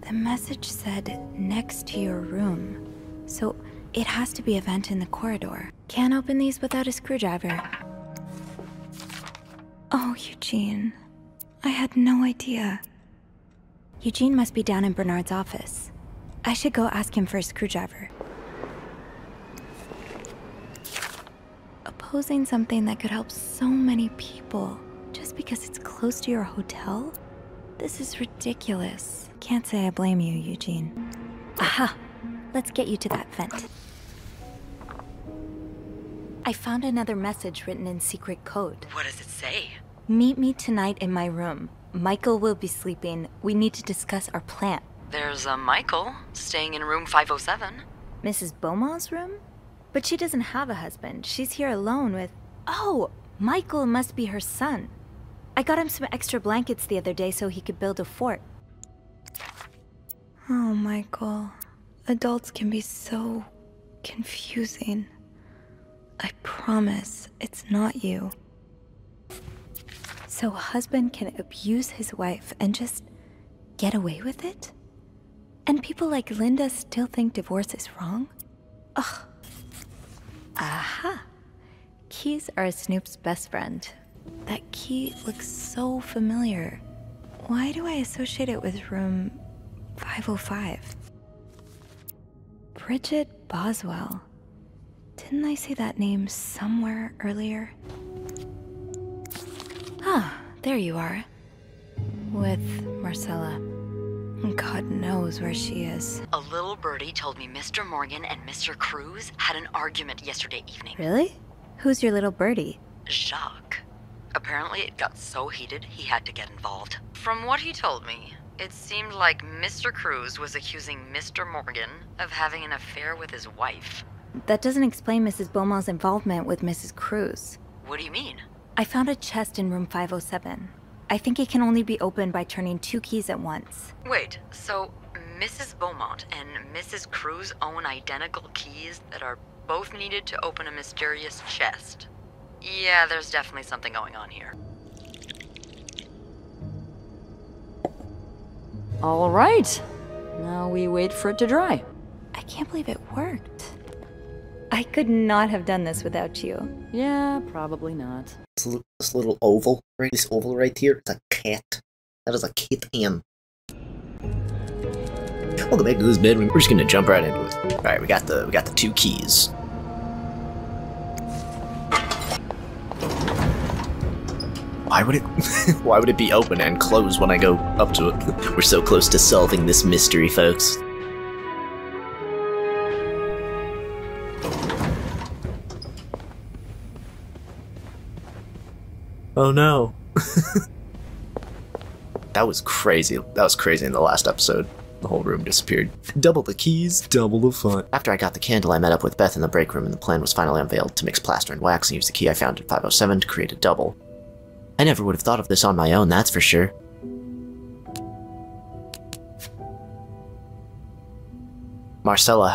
The message said, next to your room. So it has to be a vent in the corridor. Can't open these without a screwdriver. Oh, Eugene. I had no idea. Eugene must be down in Bernard's office. I should go ask him for a screwdriver. Opposing something that could help so many people just because it's close to your hotel? This is ridiculous. Can't say I blame you, Eugene. Aha! Let's get you to that vent. I found another message written in secret code. What does it say? Meet me tonight in my room. Michael will be sleeping. We need to discuss our plan. There's a Michael staying in room 507. Mrs. Beaumont's room? But she doesn't have a husband. She's here alone with... Oh! Michael must be her son. I got him some extra blankets the other day so he could build a fort. Oh, Michael. Adults can be so confusing. I promise it's not you. So a husband can abuse his wife and just get away with it? And people like Linda still think divorce is wrong? Ugh. Aha! Keys are Snoop's best friend. That key looks so familiar. Why do I associate it with room 505? Bridget Boswell. Didn't I see that name somewhere earlier? Ah, there you are. With Marcella. God knows where she is. A little birdie told me Mr. Morgan and Mr. Cruz had an argument yesterday evening. Really? Who's your little birdie? Jacques. Apparently it got so heated he had to get involved. From what he told me, it seemed like Mr. Cruz was accusing Mr. Morgan of having an affair with his wife. That doesn't explain Mrs. Beaumont's involvement with Mrs. Cruz. What do you mean? I found a chest in room 507. I think it can only be opened by turning 2 keys at once. Wait, so Mrs. Beaumont and Mrs. Cruz own identical keys that are both needed to open a mysterious chest? Yeah, there's definitely something going on here. All right. Now we wait for it to dry. I can't believe it worked. I could not have done this without you. Yeah, probably not. This little oval, right? This oval right here, it's a cat. That is a kitten. Welcome back to this bedroom. We're just gonna jump right into it. All right, we got the 2 keys. Why would it? Why would it be open and close when I go up to it? We're so close to solving this mystery, folks. Oh no. That was crazy. That was crazy in the last episode. The whole room disappeared. Double the keys, double the fun. After I got the candle, I met up with Beth in the break room and the plan was finally unveiled to mix plaster and wax and use the key I found at 507 to create a double. I never would have thought of this on my own, that's for sure. Marcella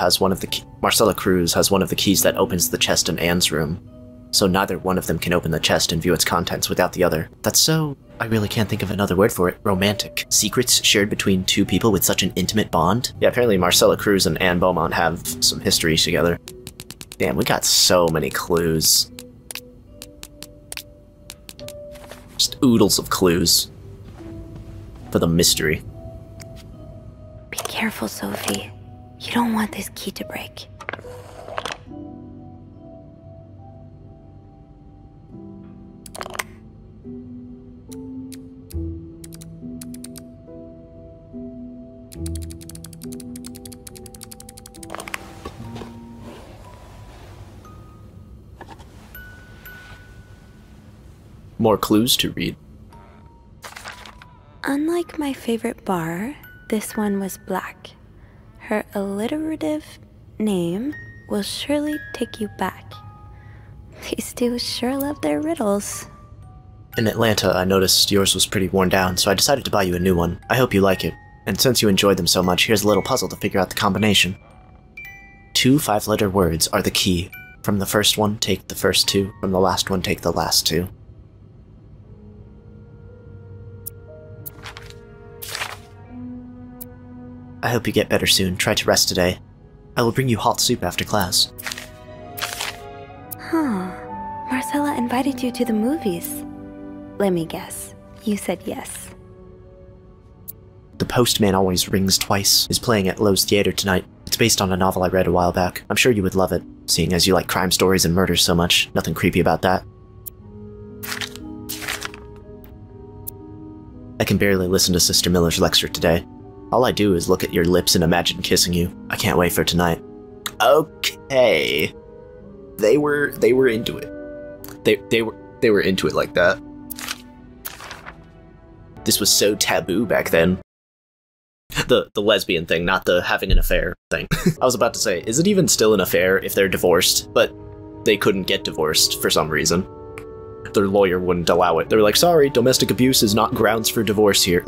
Cruz has one of the keys that opens the chest in Anne's room. So neither one of them can open the chest and view its contents without the other. That's so... I really can't think of another word for it. Romantic. Secrets shared between 2 people with such an intimate bond? Yeah, apparently Marcella Cruz and Anne Beaumont have some history together. Damn, we got so many clues. Just oodles of clues. For the mystery. Be careful, Sophie. You don't want this key to break. More clues to read. Unlike my favorite bar, this one was black. Her alliterative name will surely take you back. These 2 sure love their riddles. In Atlanta, I noticed yours was pretty worn down, so I decided to buy you a new one. I hope you like it. And since you enjoyed them so much, here's a little puzzle to figure out the combination. 2 5-letter words are the key. From the first one, take the first 2. From the last one, take the last 2. I hope you get better soon. Try to rest today. I will bring you hot soup after class. Huh. Marcella invited you to the movies. Let me guess. You said yes. The Postman Always Rings Twice is playing at Lowe's Theater tonight. It's based on a novel I read a while back. I'm sure you would love it, seeing as you like crime stories and murders so much. Nothing creepy about that. I can barely listen to Sister Miller's lecture today. All I do is look at your lips and imagine kissing you. I can't wait for tonight. Okay. They were into it. They were into it like that. This was so taboo back then. The lesbian thing, not the having an affair thing. I was about to say, is it even still an affair if they're divorced? But they couldn't get divorced for some reason. Their lawyer wouldn't allow it. They were like, sorry, domestic abuse is not grounds for divorce here.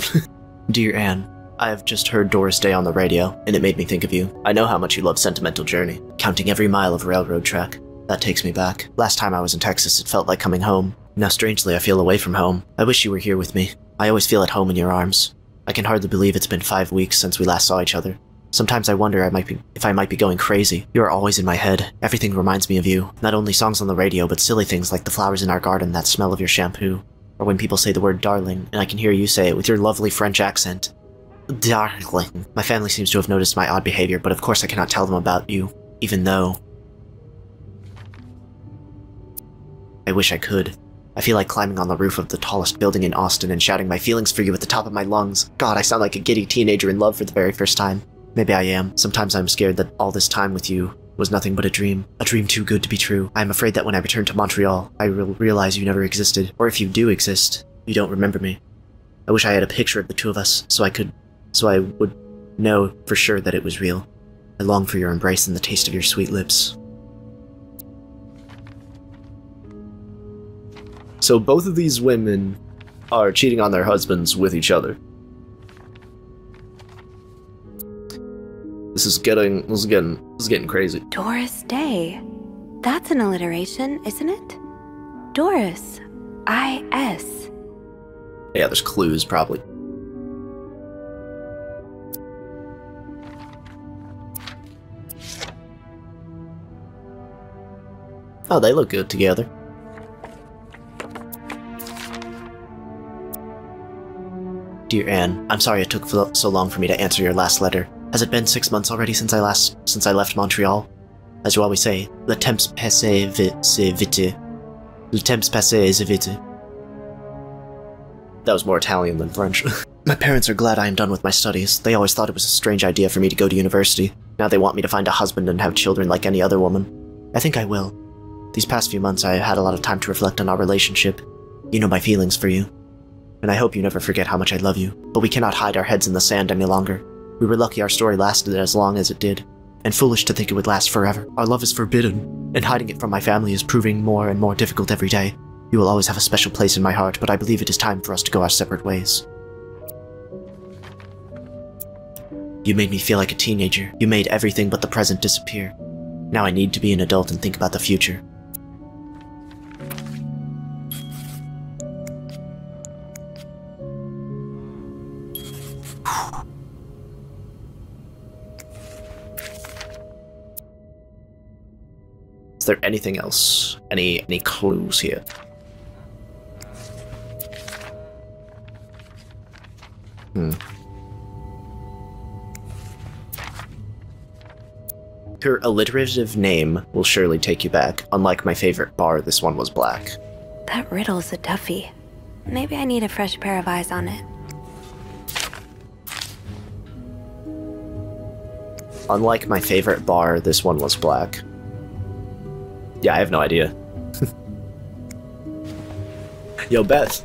Dear Anne, I have just heard Doris Day on the radio, and it made me think of you. I know how much you love Sentimental Journey, counting every mile of railroad track. That takes me back. Last time I was in Texas, it felt like coming home. Now strangely, I feel away from home. I wish you were here with me. I always feel at home in your arms. I can hardly believe it's been 5 weeks since we last saw each other. Sometimes I wonder if I might be going crazy. You are always in my head. Everything reminds me of you. Not only songs on the radio, but silly things like the flowers in our garden, that smell of your shampoo. Or when people say the word darling, and I can hear you say it with your lovely French accent. Darling. My family seems to have noticed my odd behavior, but of course I cannot tell them about you, even though... I wish I could. I feel like climbing on the roof of the tallest building in Austin and shouting my feelings for you at the top of my lungs. God, I sound like a giddy teenager in love for the very first time. Maybe I am. Sometimes I'm scared that all this time with you was nothing but a dream too good to be true. I am afraid that when I return to Montreal, I will realize you never existed, or if you do exist, you don't remember me. I wish I had a picture of the two of us, so I would know for sure that it was real. I long for your embrace and the taste of your sweet lips. So both of these women are cheating on their husbands with each other. This is getting crazy. Doris Day. That's an alliteration, isn't it? Doris. I-S. Yeah, there's clues, probably. Oh, they look good together. Dear Anne, I'm sorry it took so long for me to answer your last letter. Has it been 6 months already since I left Montreal? As you always say, le temps passe vite. Le temps passe vite. That was more Italian than French. My parents are glad I am done with my studies. They always thought it was a strange idea for me to go to university. Now they want me to find a husband and have children like any other woman. I think I will. These past few months I have had a lot of time to reflect on our relationship. You know my feelings for you. And I hope you never forget how much I love you. But we cannot hide our heads in the sand any longer. We were lucky our story lasted as long as it did, and foolish to think it would last forever. Our love is forbidden, and hiding it from my family is proving more and more difficult every day. You will always have a special place in my heart, but I believe it is time for us to go our separate ways. You made me feel like a teenager. You made everything but the present disappear. Now I need to be an adult and think about the future. Is there anything else? Any clues here? Her alliterative name will surely take you back. Unlike my favorite bar, this one was black. That riddle's a Duffy. Maybe I need a fresh pair of eyes on it. Unlike my favorite bar, this one was black. Yeah, I have no idea. Yo, Beth.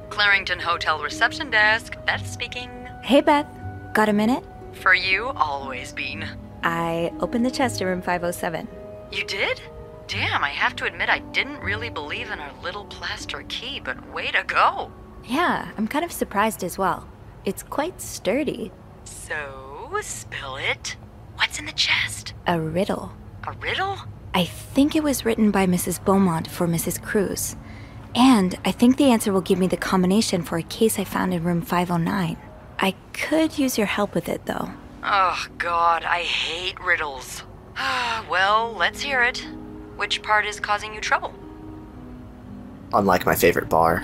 Clarington Hotel reception desk. Beth speaking. Hey, Beth. Got a minute? For you, always, Bean. I opened the chest to room 507. You did? Damn, I have to admit I didn't really believe in our little plaster key, but way to go. Yeah, I'm kind of surprised as well. It's quite sturdy. So, spill it. What's in the chest? A riddle. A riddle? I think it was written by Mrs. Beaumont for Mrs. Cruz. And I think the answer will give me the combination for a case I found in room 509. I could use your help with it, though. Oh, God, I hate riddles. Well, let's hear it. Which part is causing you trouble? Unlike my favorite bar.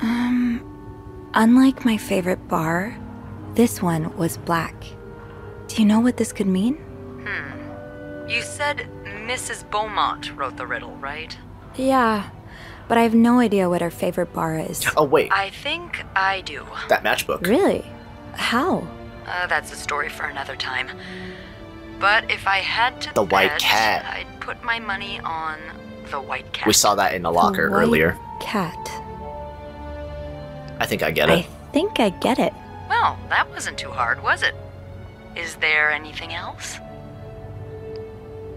Unlike my favorite bar, this one was black. Do you know what this could mean? You said Mrs. Beaumont wrote the riddle, right? Yeah, but I have no idea what her favorite bar is. Oh, wait. I think I do. That matchbook. Really? How? That's a story for another time. But if I had to The white bet, cat. I'd put my money on the white cat. We saw that in the locker The white earlier. Cat. I think I get it. I think I get it. Well, that wasn't too hard, was it? Is there anything else?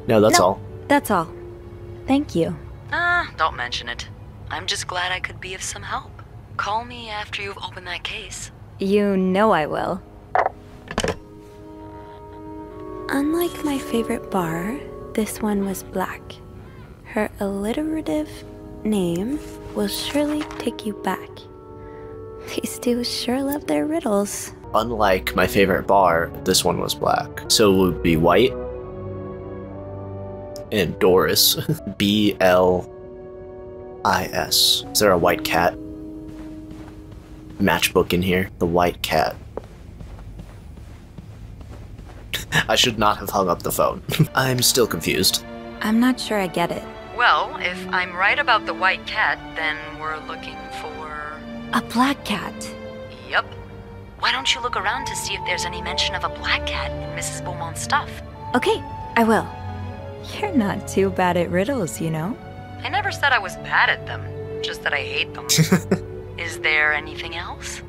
No, that's No. all. That's all. Thank you. Don't mention it. I'm just glad I could be of some help. Call me after you've opened that case. You know I will. Unlike my favorite bar, this one was black. Her alliterative name will surely take you back. These two sure love their riddles. Unlike my favorite bar, this one was black. So it would be white. And Doris. B-L-I-S. Is there a white cat? Matchbook in here. The white cat. I should not have hung up the phone. I'm still confused. I'm not sure I get it. Well, if I'm right about the white cat, then we're looking for... A black cat. Yep. Why don't you look around to see if there's any mention of a black cat in Mrs. Beaumont's stuff? Okay, I will. You're not too bad at riddles, you know? I never said I was bad at them, just that I hate them. Is there anything else?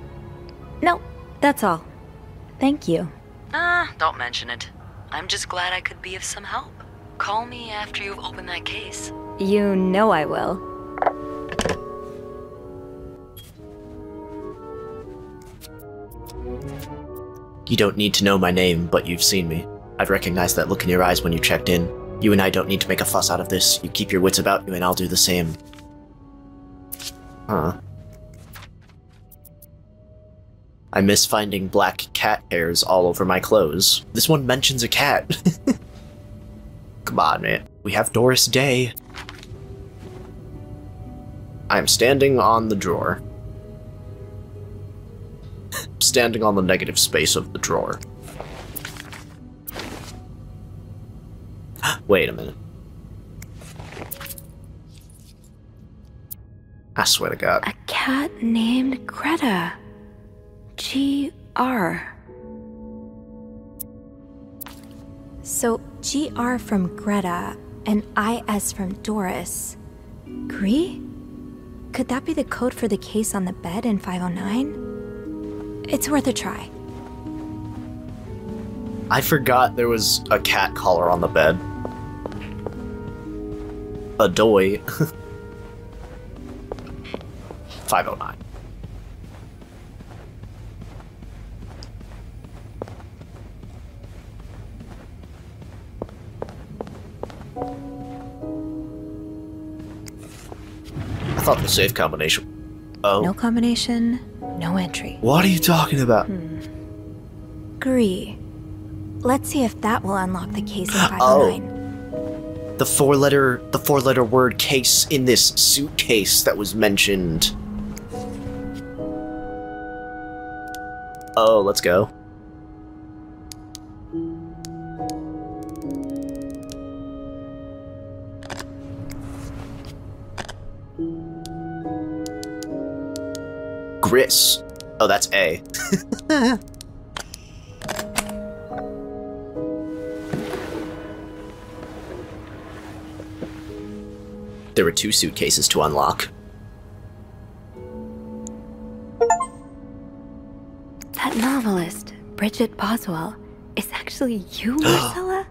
No, that's all. Thank you. Don't mention it. I'm just glad I could be of some help. Call me after you've opened that case. You know I will. You don't need to know my name, but you've seen me. I've recognized that look in your eyes when you checked in. You and I don't need to make a fuss out of this. You keep your wits about you and I'll do the same. Huh. I miss finding black cat hairs all over my clothes. This one mentions a cat. Come on, man. We have Doris Day. I'm standing on the drawer. Standing on the negative space of the drawer. Wait a minute. I swear to God. A cat named Greta. G-R. So G-R from Greta and I-S from Doris. Gree? Could that be the code for the case on the bed in 509? It's worth a try. I forgot there was a cat collar on the bed. A doy. 509. I thought the safe combination. Oh. No combination, no entry. What are you talking about? Gree. Let's see if that will unlock the case in 509. The four-letter word case in this suitcase that was mentioned. Oh, let's go. Gris. Oh, that's A. There were 2 suitcases to unlock. That novelist, Bridget Boswell, is actually you, Marcella?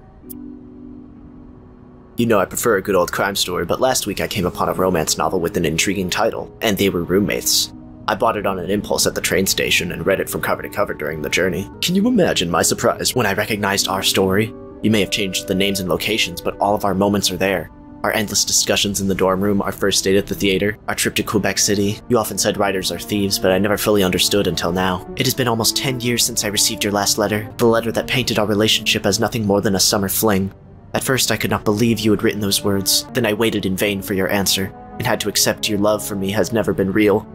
You know I prefer a good old crime story, but last week I came upon a romance novel with an intriguing title, and they were roommates. I bought it on an impulse at the train station and read it from cover to cover during the journey. Can you imagine my surprise when I recognized our story? You may have changed the names and locations, but all of our moments are there. Our endless discussions in the dorm room, our first date at the theater, our trip to Quebec City. You often said writers are thieves, but I never fully understood until now. It has been almost 10 years since I received your last letter, the letter that painted our relationship as nothing more than a summer fling. At first I could not believe you had written those words, then I waited in vain for your answer, and had to accept your love for me has never been real.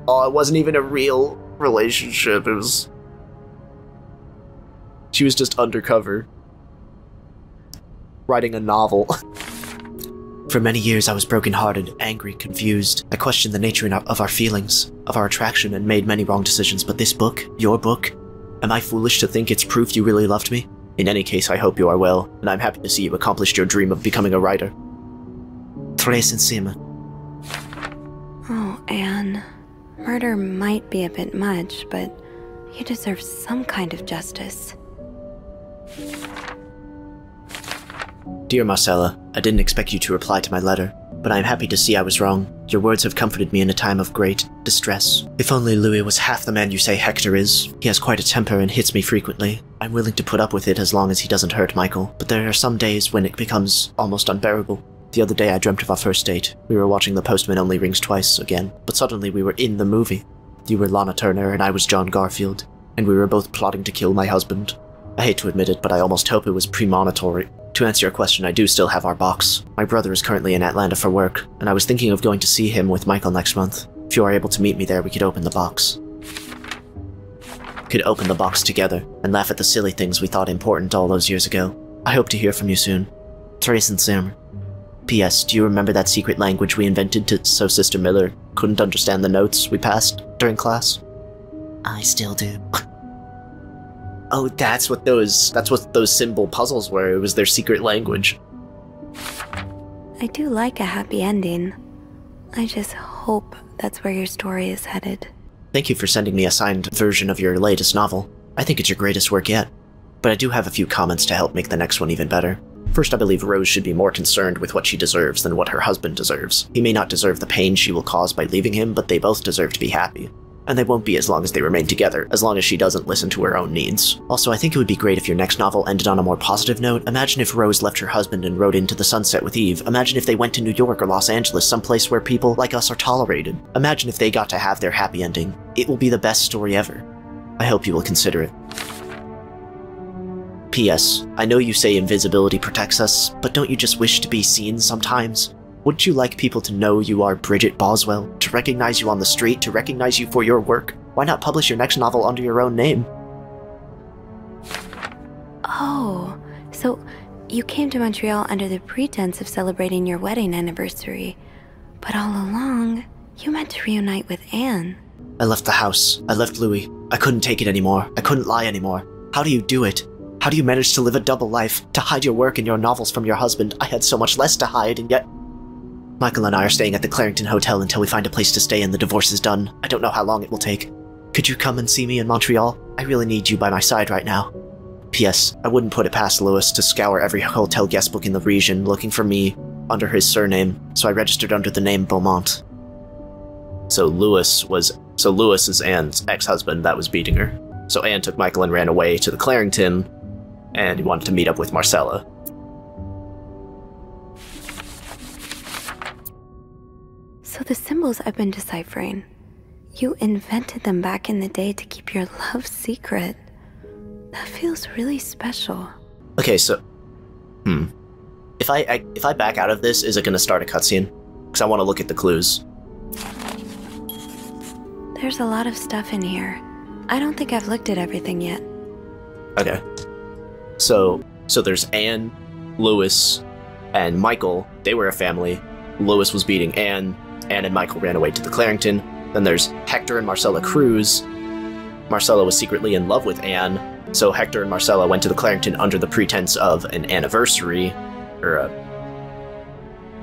Oh, it wasn't even a real relationship, it was... She was just undercover, writing a novel. For many years I was broken-hearted, angry, confused. I questioned the nature of our feelings, of our attraction, and made many wrong decisions, but this book, your book, am I foolish to think it's proof you really loved me? In any case, I hope you are well, and I'm happy to see you accomplished your dream of becoming a writer. Très sincèrement. Oh, Anne. Murder might be a bit much, but you deserve some kind of justice. Dear Marcella, I didn't expect you to reply to my letter, but I am happy to see I was wrong. Your words have comforted me in a time of great distress. If only Louis was half the man you say Hector is. He has quite a temper and hits me frequently. I'm willing to put up with it as long as he doesn't hurt Michael, but there are some days when it becomes almost unbearable. The other day I dreamt of our first date. We were watching The Postman Only Rings Twice again, but suddenly we were in the movie. You were Lana Turner and I was John Garfield, and we were both plotting to kill my husband. I hate to admit it, but I almost hope it was premonitory. To answer your question, I do still have our box. My brother is currently in Atlanta for work, and I was thinking of going to see him with Michael next month. If you are able to meet me there, we could open the box. Could open the box together, and laugh at the silly things we thought important all those years ago. I hope to hear from you soon. Très sincèrement. P.S. Do you remember that secret language we invented so Sister Miller couldn't understand the notes we passed during class? I still do. Oh, that's what those symbol puzzles were. It was their secret language. I do like a happy ending. I just hope that's where your story is headed. Thank you for sending me a signed version of your latest novel. I think it's your greatest work yet. But I do have a few comments to help make the next one even better. First, I believe Rose should be more concerned with what she deserves than what her husband deserves. He may not deserve the pain she will cause by leaving him, but they both deserve to be happy. And they won't be as long as they remain together, as long as she doesn't listen to her own needs. Also, I think it would be great if your next novel ended on a more positive note. Imagine if Rose left her husband and rode into the sunset with Eve. Imagine if they went to New York or Los Angeles, someplace where people like us are tolerated. Imagine if they got to have their happy ending. It will be the best story ever. I hope you will consider it. P.S. I know you say invisibility protects us, but don't you just wish to be seen sometimes? Wouldn't you like people to know you are Bridget Boswell, to recognize you on the street, to recognize you for your work? Why not publish your next novel under your own name? Oh, so you came to Montreal under the pretense of celebrating your wedding anniversary, but all along, you meant to reunite with Anne. I left the house. I left Louis. I couldn't take it anymore. I couldn't lie anymore. How do you do it? How do you manage to live a double life, to hide your work and your novels from your husband? I had so much less to hide, and yet... Michael and I are staying at the Clarington Hotel until we find a place to stay and the divorce is done. I don't know how long it will take. Could you come and see me in Montreal? I really need you by my side right now. P.S. I wouldn't put it past Louis to scour every hotel guest book in the region looking for me under his surname, so I registered under the name Beaumont. So Louis is Anne's ex-husband that was beating her. So Anne took Michael and ran away to the Clarington, and he wanted to meet up with Marcella. So the symbols I've been deciphering, you invented them back in the day to keep your love secret. That feels really special. Okay, so... If I back out of this, is it gonna start a cutscene? Because I want to look at the clues. There's a lot of stuff in here. I don't think I've looked at everything yet. Okay. So there's Anne, Louis, and Michael. They were a family. Louis was beating Anne. Anne and Michael ran away to the Clarington. Then there's Hector and Marcella Cruz. Marcella was secretly in love with Anne, so Hector and Marcella went to the Clarington under the pretense of an anniversary, or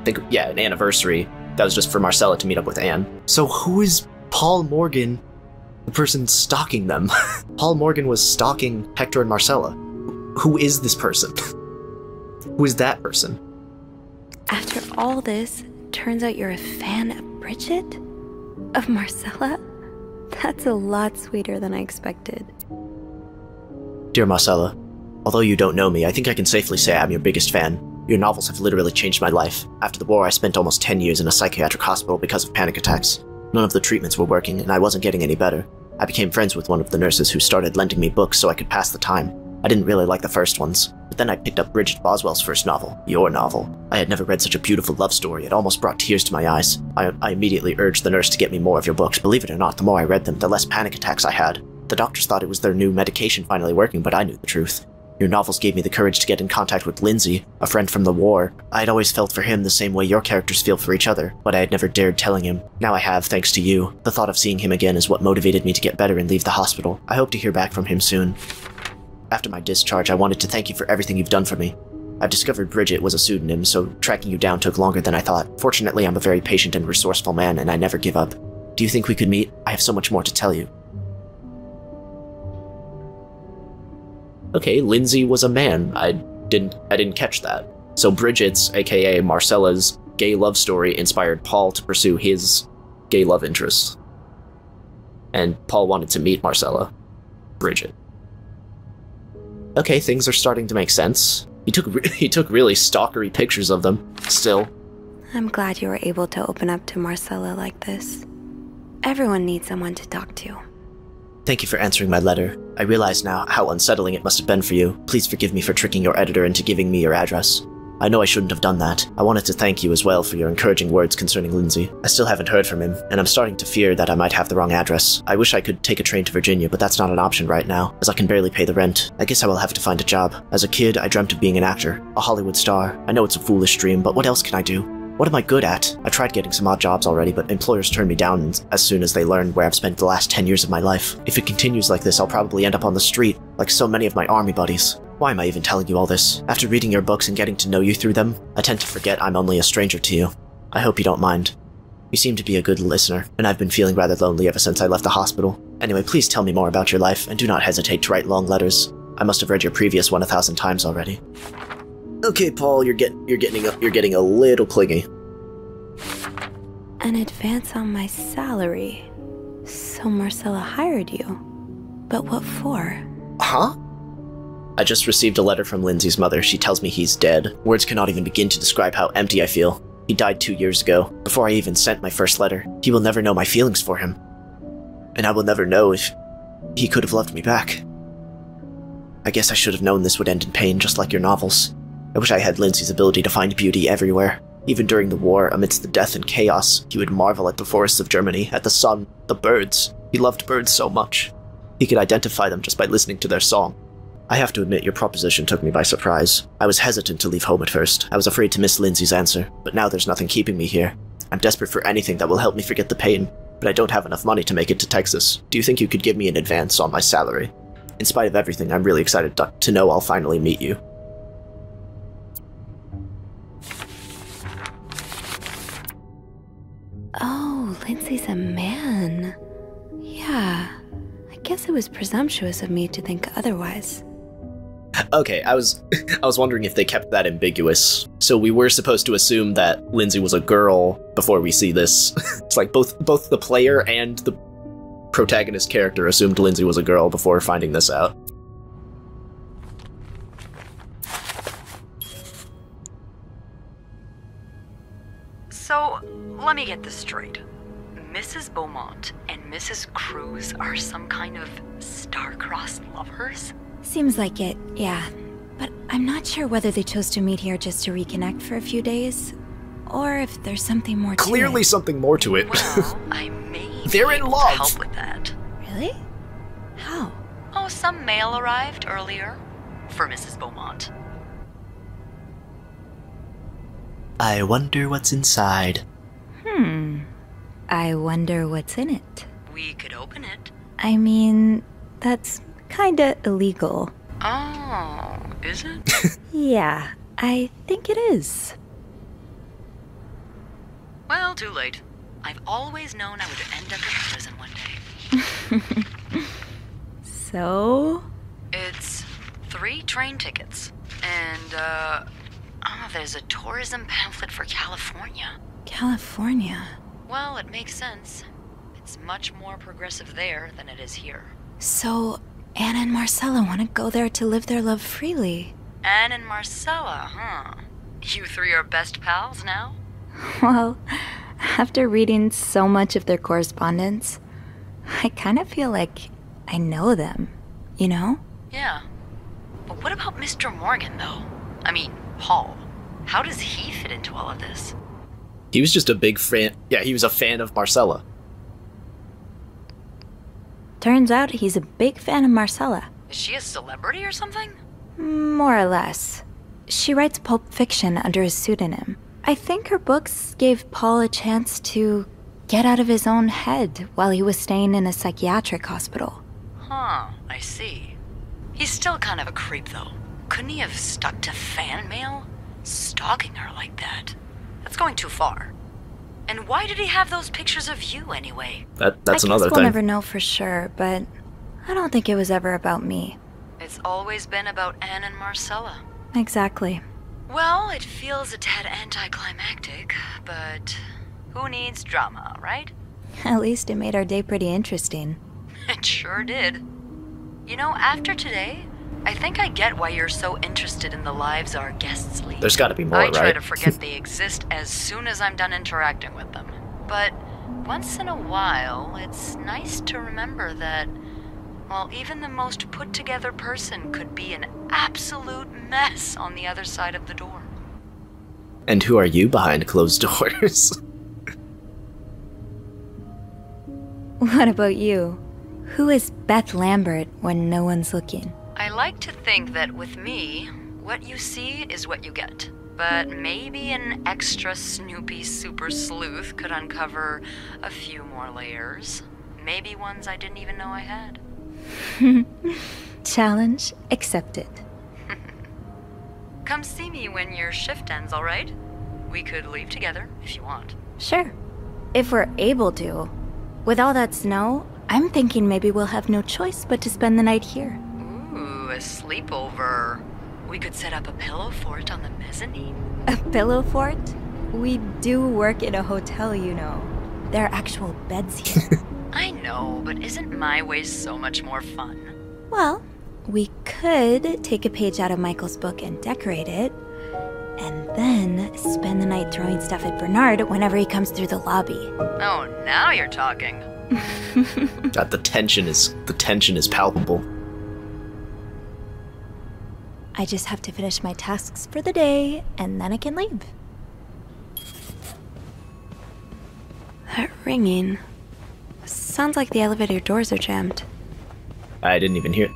an anniversary. That was just for Marcella to meet up with Anne. So who is Paul Morgan, the person stalking them? Paul Morgan was stalking Hector and Marcella. Who is this person? Who is that person? After all this, turns out you're a fan of Bridget? Of Marcella? That's a lot sweeter than I expected. Dear Marcella, although you don't know me, I think I can safely say I'm your biggest fan. Your novels have literally changed my life. After the war, I spent almost 10 years in a psychiatric hospital because of panic attacks. None of the treatments were working, and I wasn't getting any better. I became friends with one of the nurses who started lending me books so I could pass the time. I didn't really like the first ones, but then I picked up Bridget Boswell's first novel, your novel. I had never read such a beautiful love story, it almost brought tears to my eyes. I immediately urged the nurse to get me more of your books. Believe it or not, the more I read them, the less panic attacks I had. The doctors thought it was their new medication finally working, but I knew the truth. Your novels gave me the courage to get in contact with Lindsay, a friend from the war. I had always felt for him the same way your characters feel for each other, but I had never dared telling him. Now I have, thanks to you. The thought of seeing him again is what motivated me to get better and leave the hospital. I hope to hear back from him soon. After my discharge, I wanted to thank you for everything you've done for me. I've discovered Bridget was a pseudonym, so tracking you down took longer than I thought. Fortunately, I'm a very patient and resourceful man, and I never give up. Do you think we could meet? I have so much more to tell you. Okay, Lindsay was a man. I didn't catch that. So Bridget's, aka Marcella's, gay love story inspired Paul to pursue his gay love interest. And Paul wanted to meet Marcella. Bridget. Okay, things are starting to make sense. He took really stalkery pictures of them, still. I'm glad you were able to open up to Marcella like this. Everyone needs someone to talk to. Thank you for answering my letter. I realize now how unsettling it must have been for you. Please forgive me for tricking your editor into giving me your address. I know I shouldn't have done that. I wanted to thank you as well for your encouraging words concerning Lindsay. I still haven't heard from him, and I'm starting to fear that I might have the wrong address. I wish I could take a train to Virginia, but that's not an option right now, as I can barely pay the rent. I guess I will have to find a job. As a kid, I dreamt of being an actor, a Hollywood star. I know it's a foolish dream, but what else can I do? What am I good at? I tried getting some odd jobs already, but employers turn me down as soon as they learn where I've spent the last 10 years of my life. If it continues like this, I'll probably end up on the street, like so many of my army buddies. Why am I even telling you all this? After reading your books and getting to know you through them, I tend to forget I'm only a stranger to you. I hope you don't mind. You seem to be a good listener, and I've been feeling rather lonely ever since I left the hospital. Anyway, please tell me more about your life, and do not hesitate to write long letters. I must have read your previous one 1,000 times already. Okay, Paul, you're getting a little clingy. An advance on my salary. So Marcella hired you. But what for? Huh? I just received a letter from Lindsay's mother. She tells me he's dead. Words cannot even begin to describe how empty I feel. He died 2 years ago, before I even sent my first letter. He will never know my feelings for him. And I will never know if he could have loved me back. I guess I should have known this would end in pain, just like your novels. I wish I had Lindsay's ability to find beauty everywhere. Even during the war, amidst the death and chaos, he would marvel at the forests of Germany, at the sun, the birds. He loved birds so much. He could identify them just by listening to their song. I have to admit, your proposition took me by surprise. I was hesitant to leave home at first. I was afraid to miss Lindsay's answer, but now there's nothing keeping me here. I'm desperate for anything that will help me forget the pain, but I don't have enough money to make it to Texas. Do you think you could give me an advance on my salary? In spite of everything, I'm really excited to know I'll finally meet you. Oh, Lindsay's a man. Yeah, I guess it was presumptuous of me to think otherwise. Okay, I was wondering if they kept that ambiguous. So we were supposed to assume that Lindsay was a girl before we see this. It's like both the player and the protagonist character assumed Lindsay was a girl before finding this out. So, let me get this straight. Mrs. Beaumont and Mrs. Cruz are some kind of star-crossed lovers? Seems like it, yeah. But I'm not sure whether they chose to meet here just to reconnect for a few days, or if there's something more to it. Clearly something more to it. Well, I may They're be in able love. to help with that. Really? How? Oh, some mail arrived earlier for Mrs. Beaumont. I wonder what's inside. I wonder what's in it. We could open it. I mean, that's kinda illegal. Oh, is it? Yeah, I think it is. Well, too late. I've always known I would end up in prison one day. So? It's 3 train tickets. And, there's a tourism pamphlet for California. California. Well, it makes sense. It's much more progressive there than it is here. So, Anna and Marcella want to go there to live their love freely. Anne and Marcella, huh? You three are best pals now? Well, after reading so much of their correspondence, I kind of feel like I know them, you know? Yeah. But what about Mr. Morgan, though? I mean, Paul. How does he fit into all of this? He was just a big fan. Yeah, he was a fan of Marcella. Turns out he's a big fan of Marcella. Is she a celebrity or something? More or less. She writes pulp fiction under a pseudonym. I think her books gave Paul a chance to get out of his own head while he was staying in a psychiatric hospital. Huh, I see. He's still kind of a creep, though. Couldn't he have stuck to fan mail? Stalking her like that? That's going too far. And why did he have those pictures of you, anyway? That's another I guess thing. we'll never know for sure, but I don't think it was ever about me. It's always been about Anne and Marcella. Exactly. Well, it feels a tad anticlimactic, but who needs drama, right? At least it made our day pretty interesting. It sure did. You know, after today, I think I get why you're so interested in the lives our guests lead. There's gotta be more, I right? try to forget they exist as soon as I'm done interacting with them. But once in a while, it's nice to remember that, well, even the most put-together person could be an absolute mess on the other side of the door. And who are you behind closed doors? What about you? Who is Beth Lambert when no one's looking? I like to think that with me, what you see is what you get. But maybe an extra snoopy super sleuth could uncover a few more layers. Maybe ones I didn't even know I had. Challenge accepted. Come see me when your shift ends, alright? We could leave together if you want. Sure. If we're able to. With all that snow, I'm thinking maybe we'll have no choice but to spend the night here. Ooh, a sleepover. We could set up a pillow fort on the mezzanine. A pillow fort? We do work in a hotel, you know. There are actual beds here. I know, but isn't my way so much more fun? Well, we could take a page out of Michael's book and decorate it, and then spend the night throwing stuff at Bernard whenever he comes through the lobby. Oh, now you're talking. God, the tension is palpable. I just have to finish my tasks for the day, and then I can leave. That ringing. Sounds like the elevator doors are jammed. I didn't even hear.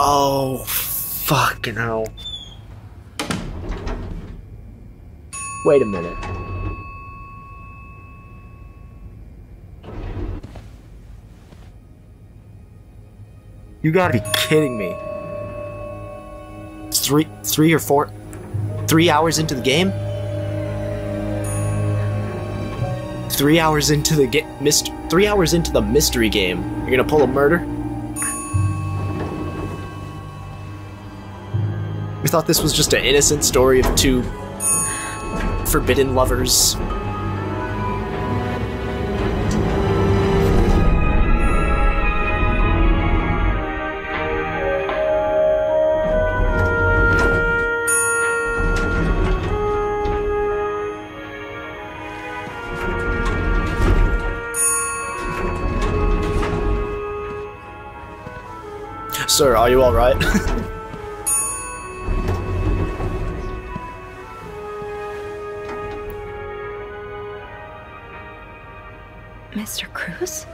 Oh, fucking hell. Wait a minute. You gotta be kidding me. 3 hours into the game? 3 hours into the 3 hours into the mystery game. You're gonna pull a murder? We thought this was just an innocent story of two forbidden lovers. Sir, are you alright? Mr. Cruz?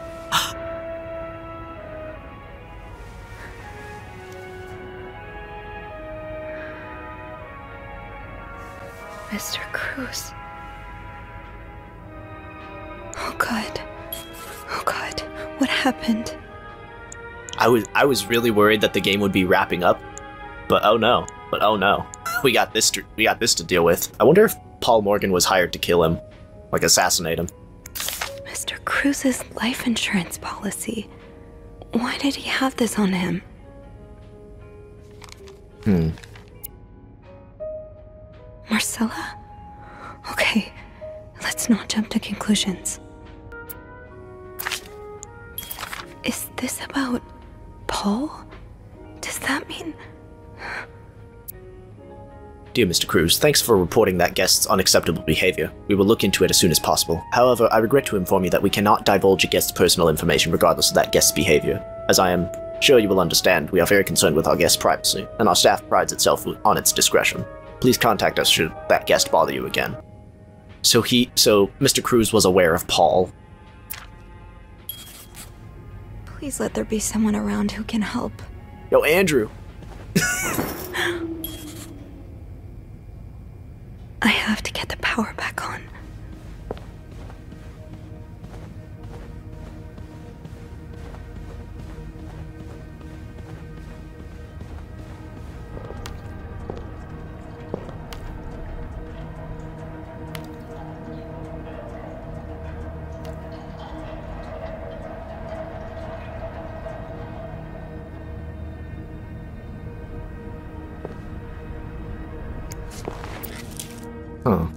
Mr. Cruz. Oh God. Oh God. What happened? I was really worried that the game would be wrapping up, but oh no. We got this to deal with. I wonder if Paul Morgan was hired to kill him, like assassinate him. Mr. Cruz's life insurance policy. Why did he have this on him? Marcella? Okay, let's not jump to conclusions. Is this about Paul? Does that mean... Dear Mr. Cruz, thanks for reporting that guest's unacceptable behavior. We will look into it as soon as possible. However, I regret to inform you that we cannot divulge a guest's personal information regardless of that guest's behavior. As I am sure you will understand, we are very concerned with our guest's privacy, and our staff prides itself on its discretion. Please contact us should that guest bother you again. So Mr. Cruz was aware of Paul. Please let there be someone around who can help. Yo, Andrew! I have to get the power back on. Huh.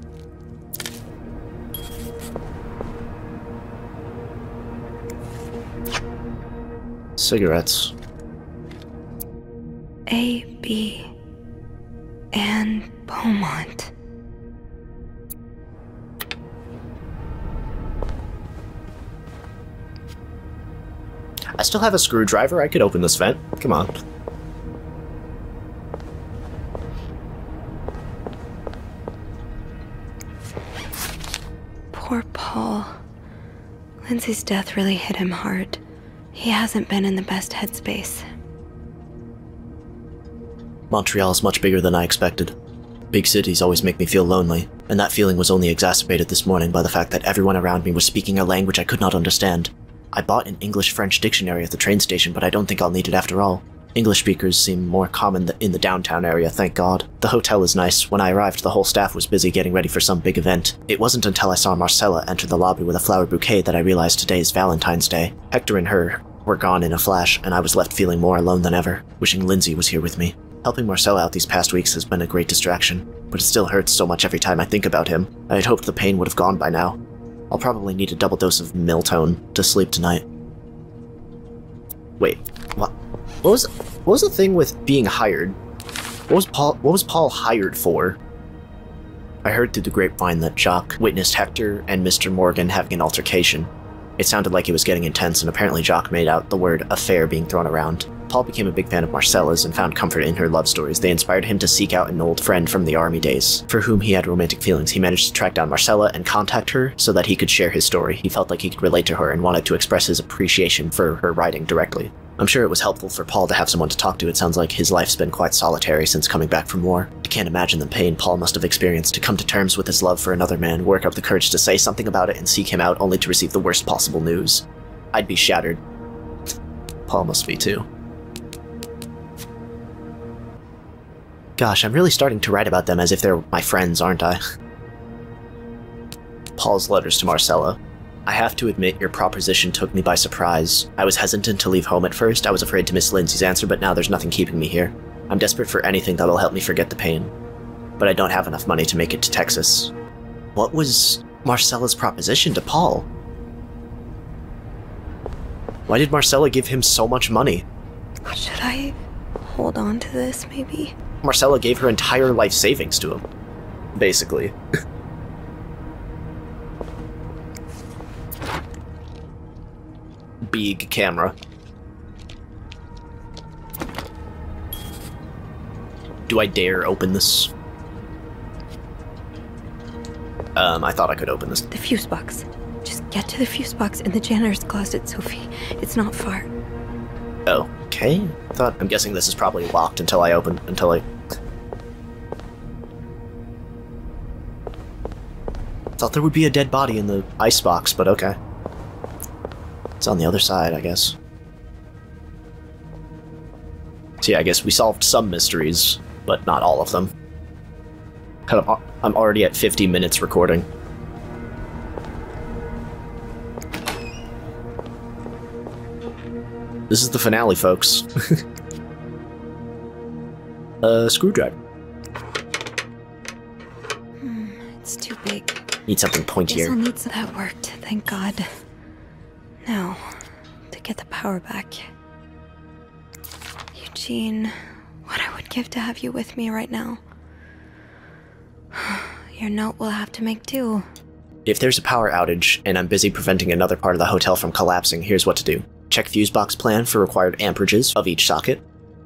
Cigarettes. A, B, and Beaumont. I still have a screwdriver. I could open this vent. Come on. Poor Paul. Lindsay's death really hit him hard. He hasn't been in the best headspace. Montreal is much bigger than I expected. Big cities always make me feel lonely, and that feeling was only exacerbated this morning by the fact that everyone around me was speaking a language I could not understand. I bought an English-French dictionary at the train station, but I don't think I'll need it after all. English speakers seem more common in the downtown area, thank God. The hotel is nice. When I arrived, the whole staff was busy getting ready for some big event. It wasn't until I saw Marcella enter the lobby with a flower bouquet that I realized today is Valentine's Day. Hector and her were gone in a flash, and I was left feeling more alone than ever, wishing Lindsay was here with me. Helping Marcella out these past weeks has been a great distraction, but it still hurts so much every time I think about him. I had hoped the pain would have gone by now. I'll probably need a double dose of Miltone to sleep tonight. Wait, what was the thing with being hired? What was Paul hired for? I heard through the grapevine that Jacques witnessed Hector and Mr. Morgan having an altercation. It sounded like it was getting intense, and apparently Jacques made out the word affair being thrown around. Paul became a big fan of Marcella's and found comfort in her love stories. They inspired him to seek out an old friend from the army days, for whom he had romantic feelings. He managed to track down Marcella and contact her so that he could share his story. He felt like he could relate to her and wanted to express his appreciation for her writing directly. I'm sure it was helpful for Paul to have someone to talk to. It sounds like his life's been quite solitary since coming back from war. I can't imagine the pain Paul must have experienced to come to terms with his love for another man, work up the courage to say something about it, and seek him out only to receive the worst possible news. I'd be shattered. Paul must be too. Gosh, I'm really starting to write about them as if they're my friends, aren't I? Paul's letters to Marcella. I have to admit, your proposition took me by surprise. I was hesitant to leave home at first. I was afraid to miss Lindsay's answer, but now there's nothing keeping me here. I'm desperate for anything that'll help me forget the pain. But I don't have enough money to make it to Texas. What was Marcella's proposition to Paul? Why did Marcella give him so much money? Should I hold on to this, maybe? Marcella gave her entire life savings to him, basically. Big camera. Do I dare open this? I thought I could open this. The fuse box. Just get to the fuse box in the janitor's closet, Sophie. It's not far. Okay. I'm guessing this is probably locked until I thought there would be a dead body in the icebox, but okay. It's on the other side, I guess. So yeah, I guess we solved some mysteries, but not all of them. I'm already at 50 minutes recording. This is the finale, folks. Screwdriver. It's too big. Need something pointier. Guess I'll need that worked, thank God. Now, to get the power back. Jean, what I would give to have you with me right now. Your note will have to make do. If there's a power outage and I'm busy preventing another part of the hotel from collapsing, here's what to do. Check fuse box plan for required amperages of each socket.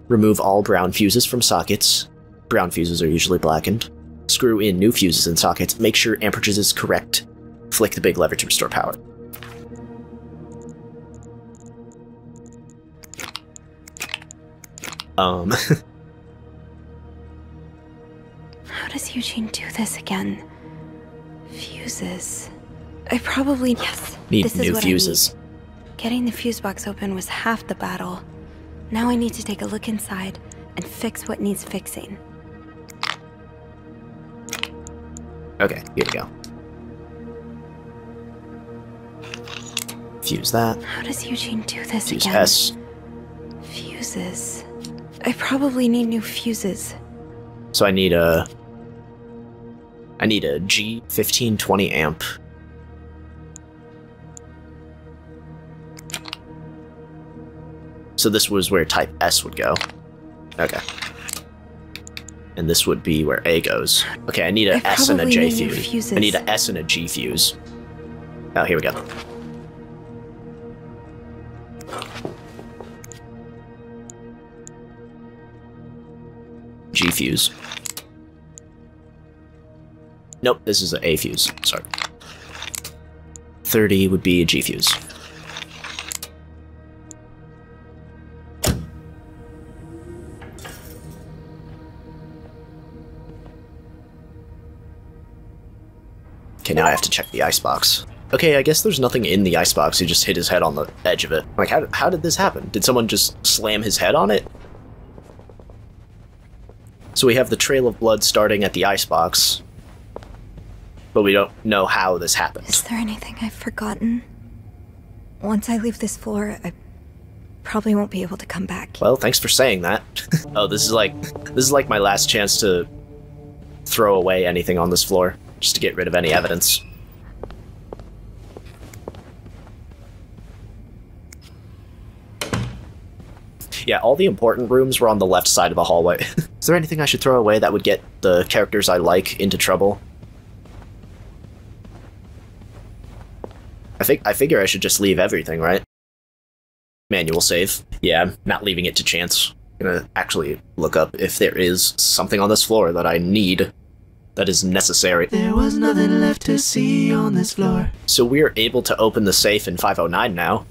Remove all brown fuses from sockets. Brown fuses are usually blackened. Screw in new fuses in sockets. Make sure amperage is correct. Flick the big lever to restore power. How does Eugene do this again? Fuses. I probably... Yes, need this is new what fuses. I need. Getting the fuse box open was half the battle. Now I need to take a look inside and fix what needs fixing. Okay, here we go. Fuse that. How does Eugene do this Fuse again? S. Fuses. I probably need new fuses. So I need a G1520 amp. So this was where type S would go. Okay. And this would be where A goes. Okay, I need a S and a J fuse. I need a S and a G fuse. Oh, here we go. G fuse. Nope, this is an A fuse. Sorry. 30 would be a G fuse. Okay, now I have to check the icebox. Okay, I guess there's nothing in the icebox. He just hit his head on the edge of it. Like, how did this happen? Did someone just slam his head on it? So we have the trail of blood starting at the icebox, but we don't know how this happened. Is there anything I've forgotten? Once I leave this floor, I probably won't be able to come back. Well, thanks for saying that. Oh, this is like my last chance to throw away anything on this floor, just to get rid of any evidence. Yeah, all the important rooms were on the left side of the hallway. Is there anything I should throw away that would get the characters I like into trouble? I figure I should just leave everything, right? Manual save. Yeah, I'm not leaving it to chance. I'm gonna actually look up if there is something on this floor that I need, that is necessary. There was nothing left to see on this floor. So we're able to open the safe in 509 now.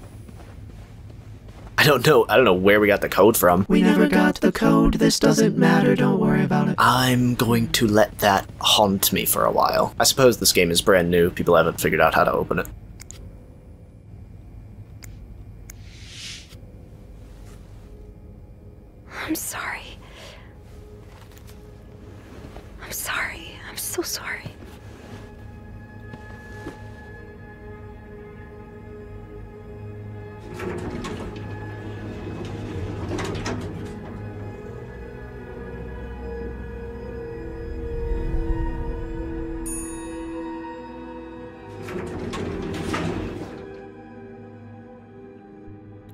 I don't know where we got the code from. We never got the code. This doesn't matter. Don't worry about it. I'm going to let that haunt me for a while. I suppose this game is brand new. People haven't figured out how to open it. I'm sorry. I'm sorry. I'm so sorry.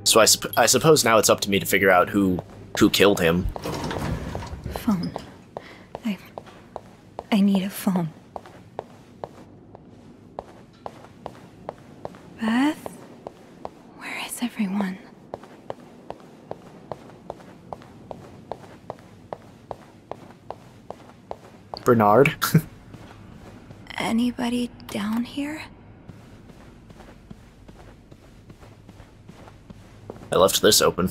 So I suppose now it's up to me to figure out who killed him. Phone. I need a phone. Beth? Where is everyone? Bernard? Anybody down here? I left this open.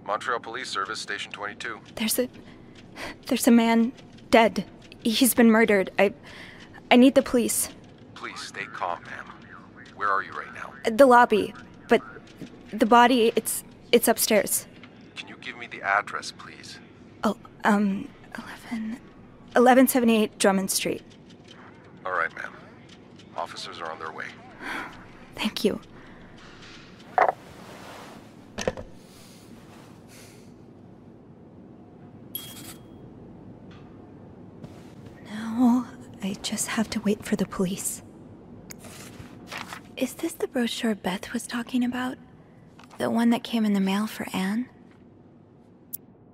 Montreal Police Service, Station 22. There's a man dead. He's been murdered. I need the police. Please stay calm, ma'am. Where are you right now? The lobby, but the body, it's upstairs. Can you give me the address, please? Oh, 1178 Drummond Street. All right, ma'am. Officers are on their way. Thank you. Now, I just have to wait for the police. Is this the brochure Beth was talking about? The one that came in the mail for Anne?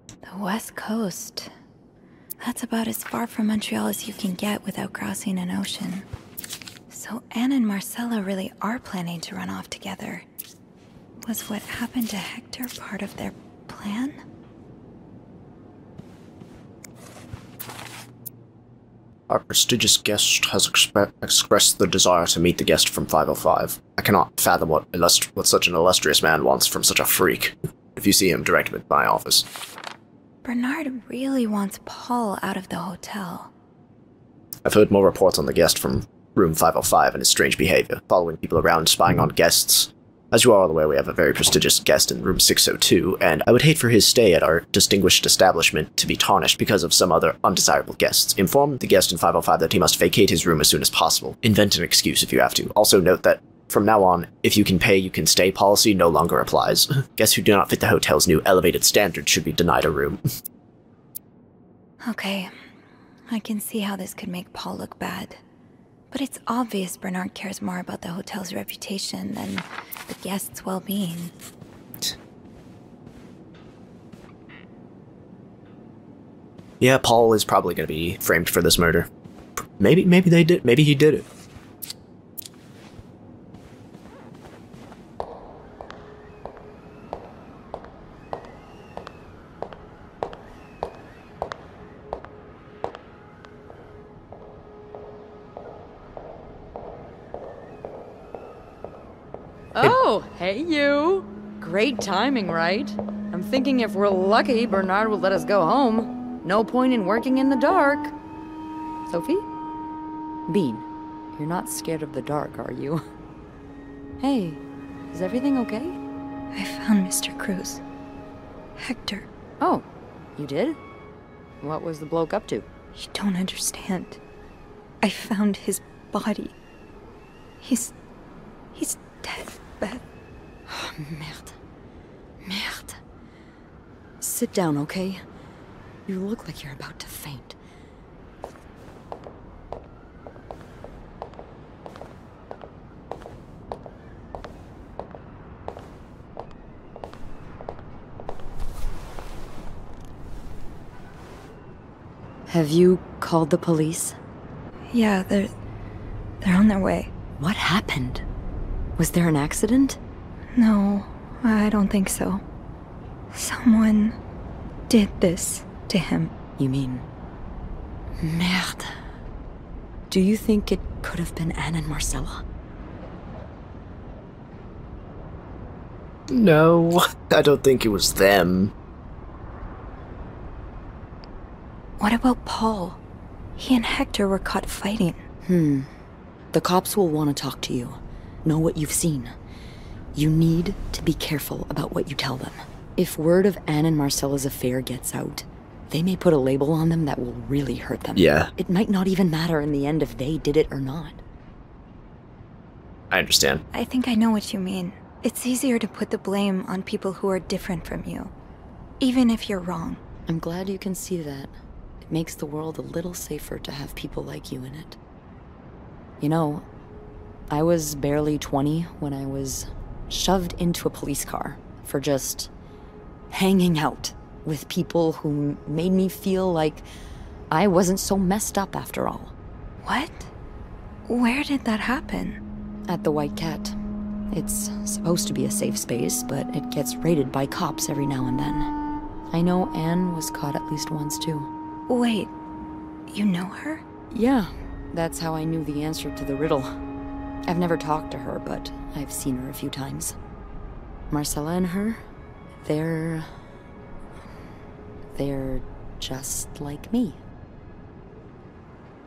The West Coast. That's about as far from Montreal as you can get without crossing an ocean. So Anne and Marcella really are planning to run off together. Was what happened to Hector part of their plan? Our prestigious guest has expressed the desire to meet the guest from 505. I cannot fathom what such an illustrious man wants from such a freak. If you see him, direct him to my office. Bernard really wants Paul out of the hotel. I've heard more reports on the guest from room 505 and his strange behavior, following people around, spying on guests. As you are all aware, we have a very prestigious guest in room 602, and I would hate for his stay at our distinguished establishment to be tarnished because of some other undesirable guests. Inform the guest in 505 that he must vacate his room as soon as possible. Invent an excuse if you have to. Also note that, from now on, if you can pay, you can stay policy no longer applies. Guests who do not fit the hotel's new elevated standards should be denied a room. Okay, I can see how this could make Paul look bad. But it's obvious Bernard cares more about the hotel's reputation than the guests' well-being. Yeah, Paul is probably going to be framed for this murder. Maybe they did. Maybe he did it. Oh, hey you! Great timing, right? I'm thinking if we're lucky, Bernard will let us go home. No point in working in the dark. Sophie? Bean, you're not scared of the dark, are you? Hey, is everything okay? I found Mr. Cruz. Hector. Oh, you did? What was the bloke up to? You don't understand. I found his body. He's dead, Beth. Oh, merde. Merde. Sit down, okay? You look like you're about to faint. Have you called the police? Yeah, they're on their way. What happened? Was there an accident? No, I don't think so. Someone did this to him. You mean... Merde. Do you think it could have been Anne and Marcella? No, I don't think it was them. What about Paul? He and Hector were caught fighting. The cops will want to talk to you. Know what you've seen. You need to be careful about what you tell them. If word of Anne and Marcella's affair gets out, they may put a label on them that will really hurt them. Yeah. It might not even matter in the end if they did it or not. I understand. I think I know what you mean. It's easier to put the blame on people who are different from you, even if you're wrong. I'm glad you can see that. It makes the world a little safer to have people like you in it. You know, I was barely 20 when I was shoved into a police car for just hanging out with people who made me feel like I wasn't so messed up after all. What? Where did that happen? At the White Cat. It's supposed to be a safe space, but it gets raided by cops every now and then. I know Anne was caught at least once too. Wait, you know her? Yeah, that's how I knew the answer to the riddle. I've never talked to her, but I've seen her a few times. Marcella and her, they're just like me.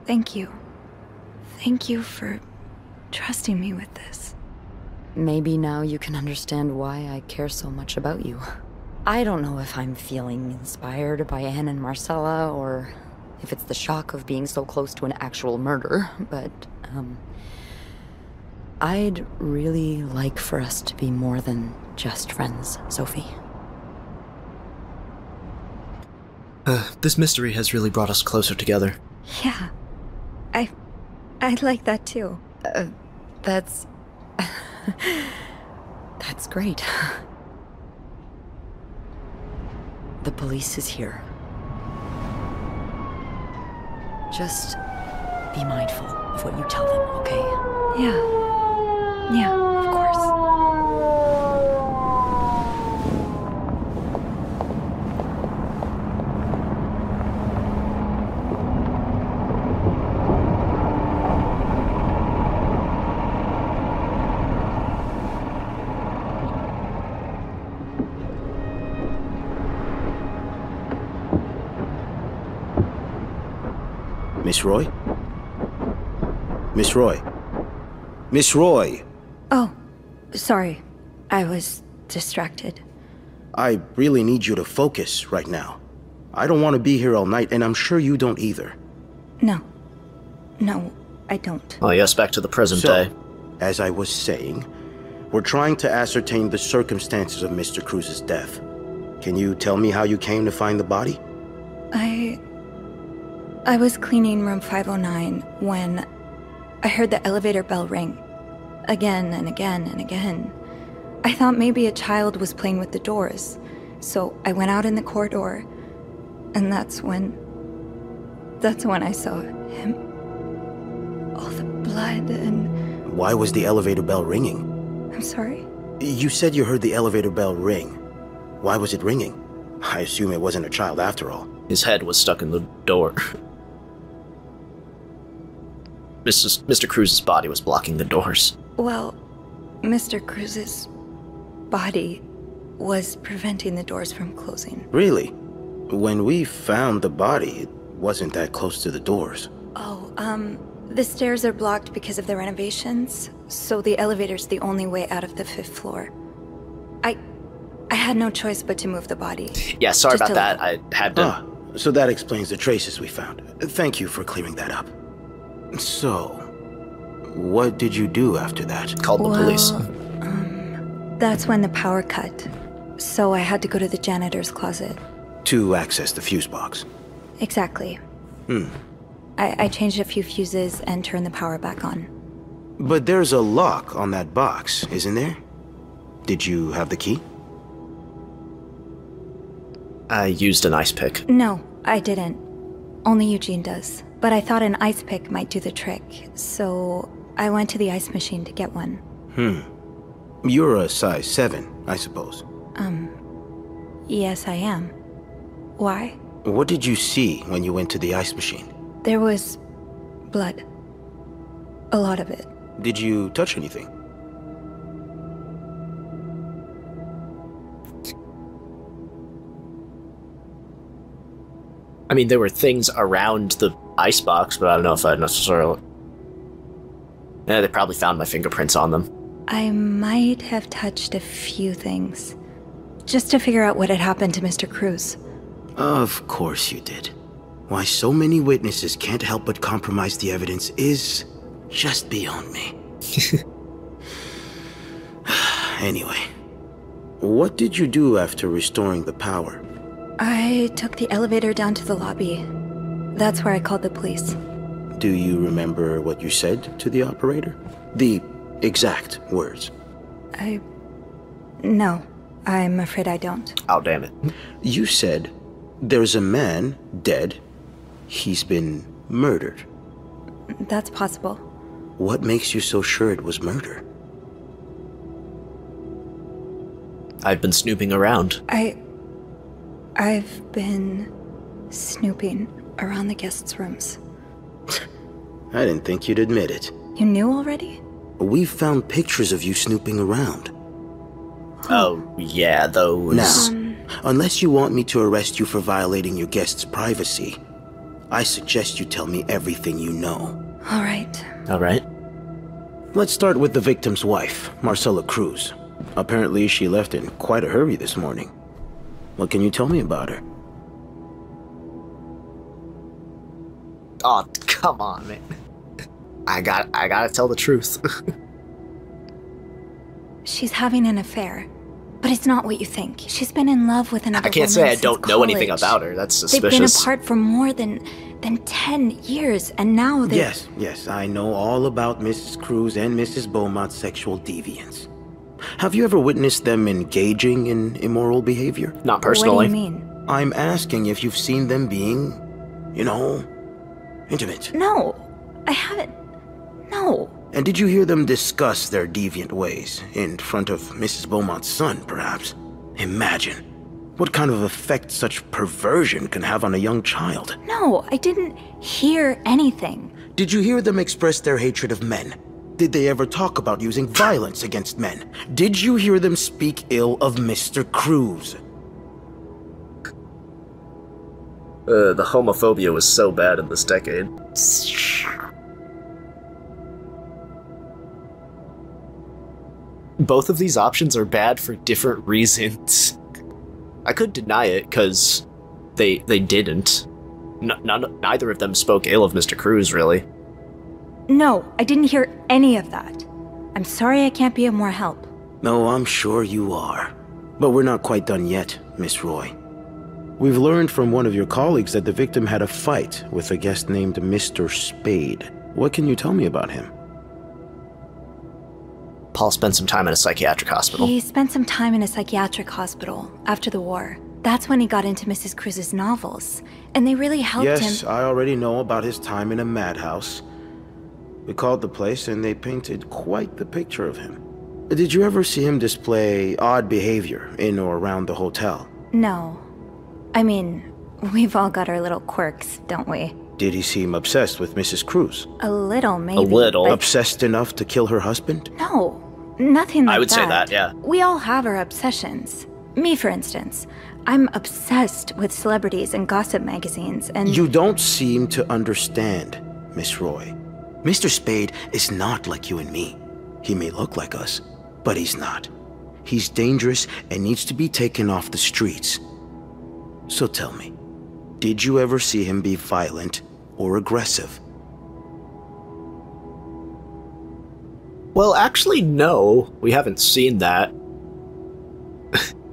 Thank you. Thank you for trusting me with this. Maybe now you can understand why I care so much about you. I don't know if I'm feeling inspired by Anne and Marcella, or if it's the shock of being so close to an actual murder, but, I'd really like for us to be more than just friends, Sophie. This mystery has really brought us closer together. Yeah. I like that too. That's... That's great. The police is here. Just be mindful of what you tell them, okay? Yeah. Yeah, of course. Miss Roy? Miss Roy? Miss Roy! Oh, sorry. I was distracted. I really need you to focus right now. I don't want to be here all night, and I'm sure you don't either. No. No, I don't. Oh yes, back to the present day. As I was saying, we're trying to ascertain the circumstances of Mr. Cruz's death. Can you tell me how you came to find the body? I was cleaning room 509 when I heard the elevator bell ring. Again and again and again. I thought maybe a child was playing with the doors, so I went out in the corridor, and that's when I saw him. All the blood and... Why was the elevator bell ringing? I'm sorry? You said you heard the elevator bell ring. Why was it ringing? I assume it wasn't a child after all. His head was stuck in the door. Mr. Cruz's body was blocking the doors. Well, Mr. Cruz's body was preventing the doors from closing. Really? When we found the body, it wasn't that close to the doors. Oh, the stairs are blocked because of the renovations, so the elevator's the only way out of the 5th floor. I had no choice but to move the body. Yeah, sorry Just about to that. I had to... Ah, so that explains the traces we found. Thank you for clearing that up. So, what did you do after that? Called the police. That's when the power cut, so I had to go to the janitor's closet. To access the fuse box. Exactly. I changed a few fuses and turned the power back on. But there's a lock on that box, isn't there? Did you have the key? I used an ice pick. No, I didn't. Only Eugene does. But I thought an ice pick might do the trick, so I went to the ice machine to get one. You're a size 7, I suppose. Yes, I am. Why? What did you see when you went to the ice machine? There was blood. A lot of it. Did you touch anything? I mean, there were things around the icebox, but I don't know if I necessarily... Yeah, they probably found my fingerprints on them. I might have touched a few things. Just to figure out what had happened to Mr. Cruz. Of course you did. Why so many witnesses can't help but compromise the evidence is just beyond me. Anyway, what did you do after restoring the power? I took the elevator down to the lobby. That's where I called the police. Do you remember what you said to the operator? The exact words. No, I'm afraid I don't. Oh, damn it. You said, there's a man dead. He's been murdered. That's possible. What makes you so sure it was murder? I've been snooping around. I've been snooping around the guests' rooms. I didn't think you'd admit it. You knew already? We found pictures of you snooping around. Oh, yeah, those... Now, unless you want me to arrest you for violating your guest's privacy, I suggest you tell me everything you know. All right. All right. Let's start with the victim's wife, Marcella Cruz. Apparently, she left in quite a hurry this morning. What can you tell me about her? Oh, come on, man. I gotta tell the truth. she's having an affair. But it's not what you think. She's been in love with another I can't woman say I since don't know anything college. about her. That's They've been suspicious. apart for more than 10 years, and now they... Yes, I know all about Mrs. Cruz and Mrs. Beaumont's sexual deviance. Have you ever witnessed them engaging in immoral behavior? Not personally. What do you mean? I'm asking if you've seen them being, you know, intimate. No, I haven't. No. And did you hear them discuss their deviant ways in front of Mrs. Beaumont's son, perhaps? Imagine what kind of effect such perversion can have on a young child. No, I didn't hear anything. Did you hear them express their hatred of men? Did they ever talk about using violence against men? Did you hear them speak ill of Mr. Cruz? The homophobia was so bad in this decade. Both of these options are bad for different reasons. I could deny it, because they didn't. Neither of them spoke ill of Mr. Cruz, really. No, I didn't hear any of that. I'm sorry I can't be of more help. No, I'm sure you are. But we're not quite done yet, Miss Roy. We've learned from one of your colleagues that the victim had a fight with a guest named Mr. Spade. What can you tell me about him? Paul spent some time in a psychiatric hospital. He spent some time in a psychiatric hospital after the war. That's when he got into Mrs. Cruz's novels, and they really helped him. Yes, I already know about his time in a madhouse. We called the place and they painted quite the picture of him. Did you ever see him display odd behavior in or around the hotel? No. I mean, we've all got our little quirks, don't we? Did he seem obsessed with Mrs. Cruz? A little, maybe. A little. but Obsessed enough to kill her husband? No, nothing like that. I would say that, yeah. We all have our obsessions. Me, for instance. I'm obsessed with celebrities and gossip magazines, and... You don't seem to understand, Miss Roy. Mr. Spade is not like you and me. He may look like us, but he's not. He's dangerous and needs to be taken off the streets. So tell me, did you ever see him be violent or aggressive? Well, actually, no. We haven't seen that.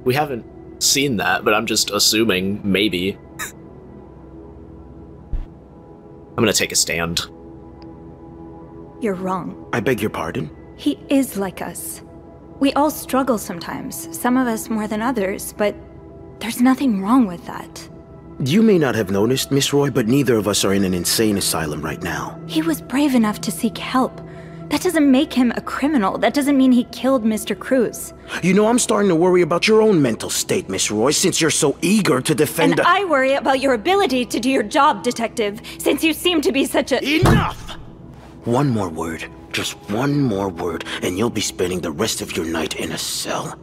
We haven't seen that, but I'm just assuming, maybe. I'm gonna take a stand. You're wrong. I beg your pardon? He is like us. We all struggle sometimes, some of us more than others, but there's nothing wrong with that. You may not have noticed, Miss Roy, but neither of us are in an insane asylum right now. He was brave enough to seek help. That doesn't make him a criminal. That doesn't mean he killed Mr. Cruz. You know, I'm starting to worry about your own mental state, Miss Roy, since you're so eager to defend And I worry about your ability to do your job, Detective, since you seem to be such a... Enough! One more word, just one more word, and you'll be spending the rest of your night in a cell.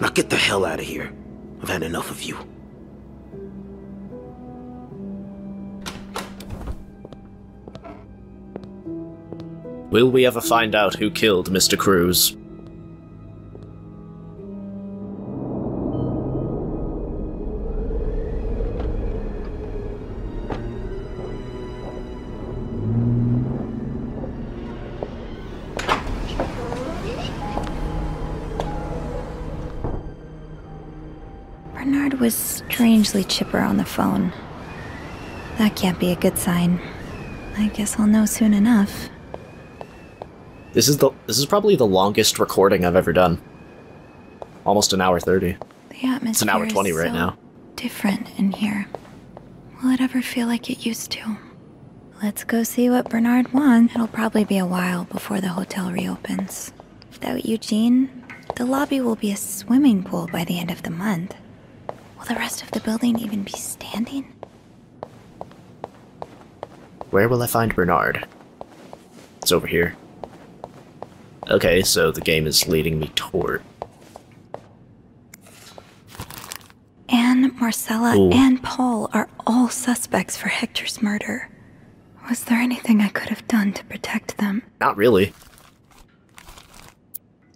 Now get the hell out of here. I've had enough of you. Will we ever find out who killed Mr. Cruz? Bernard was strangely chipper on the phone. That can't be a good sign. I guess I'll know soon enough. This is probably the longest recording I've ever done. Almost an hour 30. The atmosphere It's an hour 20 is right so now. different in here. Will it ever feel like it used to? Let's go see what Bernard wants. It'll probably be a while before the hotel reopens. Without Eugene, the lobby will be a swimming pool by the end of the month. Will the rest of the building even be standing? Where will I find Bernard? It's over here. Okay, so the game is leading me toward... Anne, Marcella, Ooh. and Paul are all suspects for Hector's murder. Was there anything I could have done to protect them? Not really.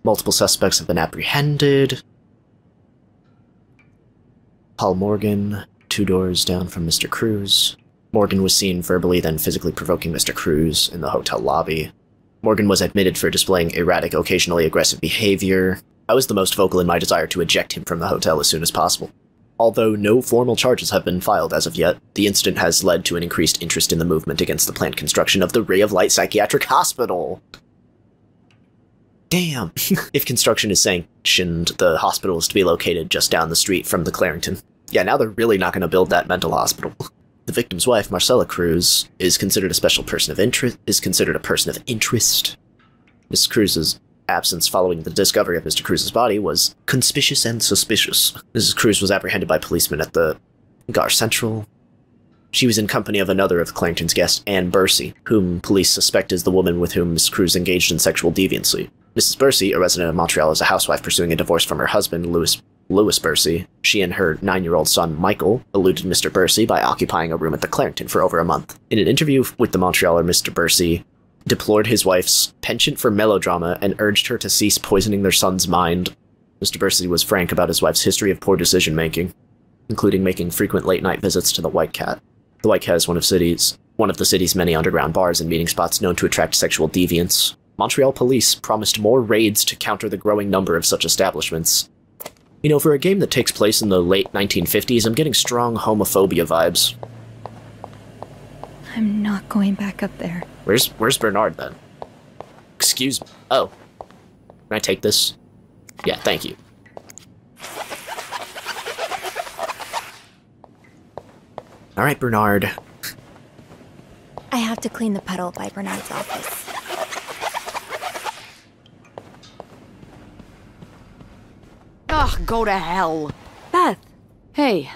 Multiple suspects have been apprehended. Paul Morgan, 2 doors down from Mr. Cruz. Morgan was seen verbally then physically provoking Mr. Cruz in the hotel lobby. Morgan was admitted for displaying erratic, occasionally aggressive behavior. I was the most vocal in my desire to eject him from the hotel as soon as possible. Although no formal charges have been filed as of yet, the incident has led to an increased interest in the movement against the planned construction of the Ray of Light Psychiatric Hospital. Damn. If construction is sanctioned, the hospital is to be located just down the street from the Clarington. Yeah, now they're really not going to build that mental hospital. The victim's wife, Marcella Cruz, is considered a special person of interest. Mrs. Cruz's absence following the discovery of Mr. Cruz's body was conspicuous and suspicious. Mrs. Cruz was apprehended by policemen at the Gar Central. She was in company of another of Clarington's guests, Anne Bursey, whom police suspect is the woman with whom Mrs. Cruz engaged in sexual deviancy. Mrs. Bursey, a resident of Montreal, is a housewife pursuing a divorce from her husband, Louis Bursey. She and her 9-year-old son, Michael, eluded Mr. Bursey by occupying a room at the Clarington for over a month. In an interview with the Montrealer, Mr. Bursey deplored his wife's penchant for melodrama and urged her to cease poisoning their son's mind. Mr. Bursey was frank about his wife's history of poor decision-making, including making frequent late-night visits to the White Cat. The White Cat is one of the city's many underground bars and meeting spots known to attract sexual deviants. Montreal police promised more raids to counter the growing number of such establishments. You know, for a game that takes place in the late 1950s, I'm getting strong homophobia vibes. I'm not going back up there. Where's Bernard, then? Excuse me. Oh. Can I take this? Yeah, thank you. Alright, Bernard. I have to clean the puddle by Bernard's office. Ugh, go to hell. Beth, Hey,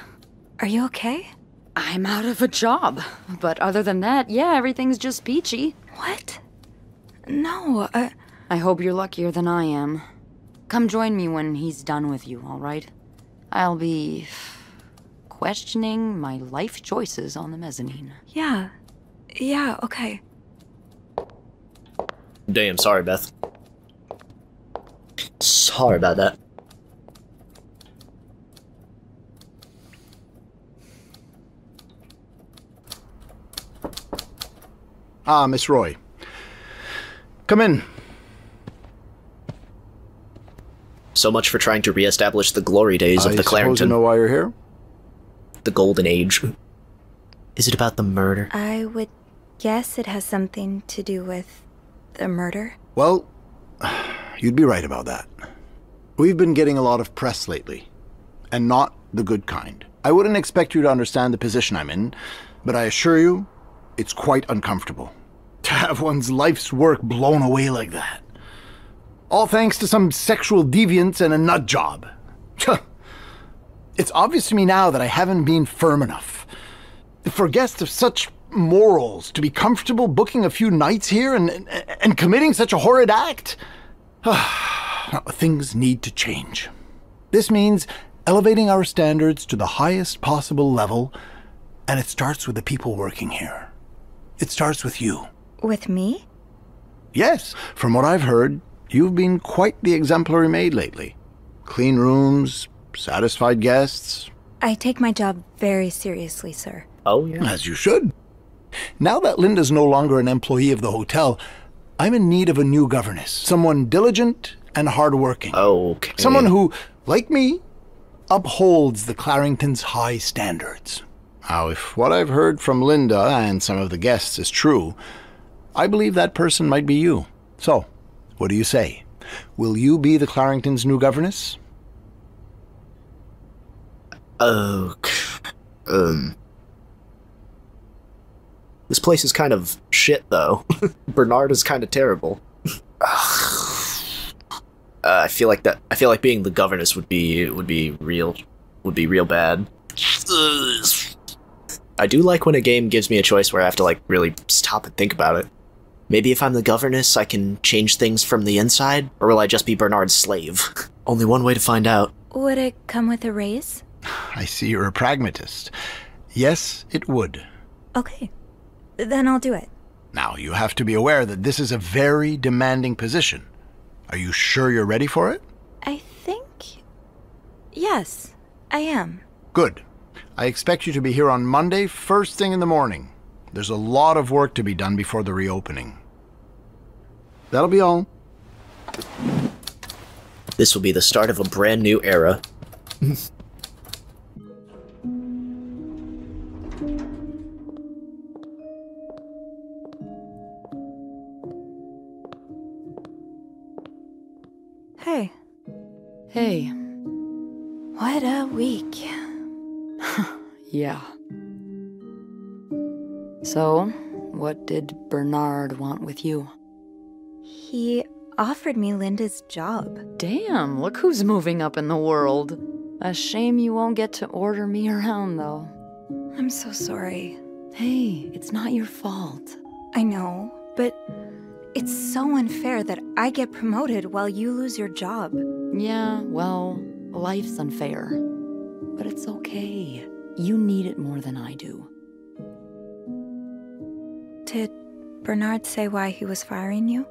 are you okay? I'm out of a job. But other than that, yeah, everything's just peachy. What? No, I hope you're luckier than I am. Come join me when he's done with you, all right? I'll be questioning my life choices on the mezzanine. yeah, okay. Damn, sorry, Beth. Sorry about that. Ah, Miss Roy. Come in. So much for trying to re-establish the glory days of the I suppose you Clarington. know why you're here? The Golden Age. Is it about the murder? I would guess it has something to do with the murder. Well, you'd be right about that. We've been getting a lot of press lately, and not the good kind. I wouldn't expect you to understand the position I'm in, but I assure you, it's quite uncomfortable. To have one's life's work blown away like that. All thanks to some sexual deviance and a nut job. It's obvious to me now that I haven't been firm enough. For guests of such morals to be comfortable booking a few nights here and committing such a horrid act. Things need to change. This means elevating our standards to the highest possible level, and it starts with the people working here. It starts with you. With me? Yes, from what I've heard, you've been quite the exemplary maid lately. Clean rooms, satisfied guests. I take my job very seriously, sir. Oh, yeah. As you should. Now that Linda's no longer an employee of the hotel, I'm in need of a new governess. Someone diligent and hardworking. Okay. Someone who, like me, upholds the Clarington's high standards. Now, if what I've heard from Linda and some of the guests is true, I believe that person might be you. So, what do you say? Will you be the Clarington's new governess? This place is kind of shit, though. Bernard is kind of terrible. I feel like being the governess would be real bad. I do like when a game gives me a choice where I have to like really stop and think about it. Maybe if I'm the governess, I can change things from the inside, or will I just be Bernard's slave? Only one way to find out. Would it come with a raise? I see you're a pragmatist. Yes, it would. Okay, then I'll do it. Now, you have to be aware that this is a very demanding position. Are you sure you're ready for it? I think... yes, I am. Good. I expect you to be here on Monday, first thing in the morning. There's a lot of work to be done before the reopening. That'll be all. This will be the start of a brand new era. Hey, Hey. what a week. Yeah. So, what did Bernard want with you? He offered me Linda's job. Damn, look who's moving up in the world. A shame you won't get to order me around, though. I'm so sorry. Hey, it's not your fault. I know, but it's so unfair that I get promoted while you lose your job. Yeah, well, life's unfair. But it's okay. You need it more than I do. Did Bernard say why he was firing you?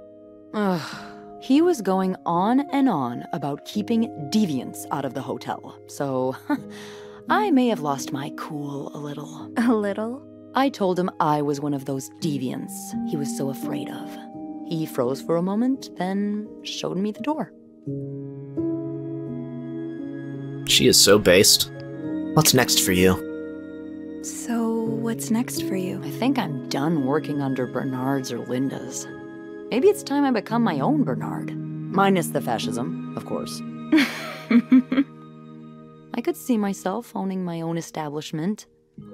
Ugh. He was going on and on about keeping deviants out of the hotel, so I may have lost my cool a little. A little? I told him I was one of those deviants he was so afraid of. He froze for a moment, then showed me the door. She is so based. What's next for you? So, what's next for you? I think I'm done working under Bernard's or Linda's. Maybe it's time I become my own Bernard. Minus the fascism, of course. I could see myself owning my own establishment,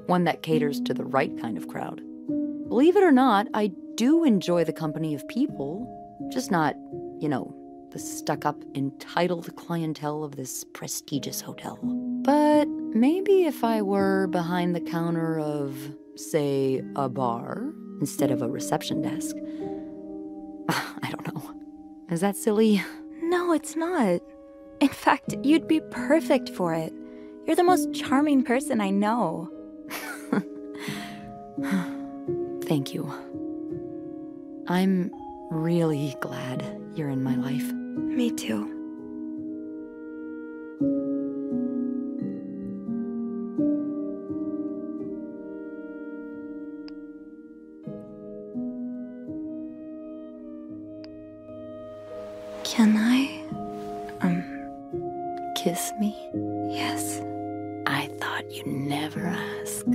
one that caters to the right kind of crowd. Believe it or not, I do enjoy the company of people, just not, the stuck-up, entitled clientele of this prestigious hotel. But maybe if I were behind the counter of, say, a bar, instead of a reception desk. I don't know. Is that silly? No, it's not. In fact, you'd be perfect for it. You're the most charming person I know. Thank you. I'm really glad you're in my life. Me too. Can I, kiss me? Yes. I thought you'd never ask.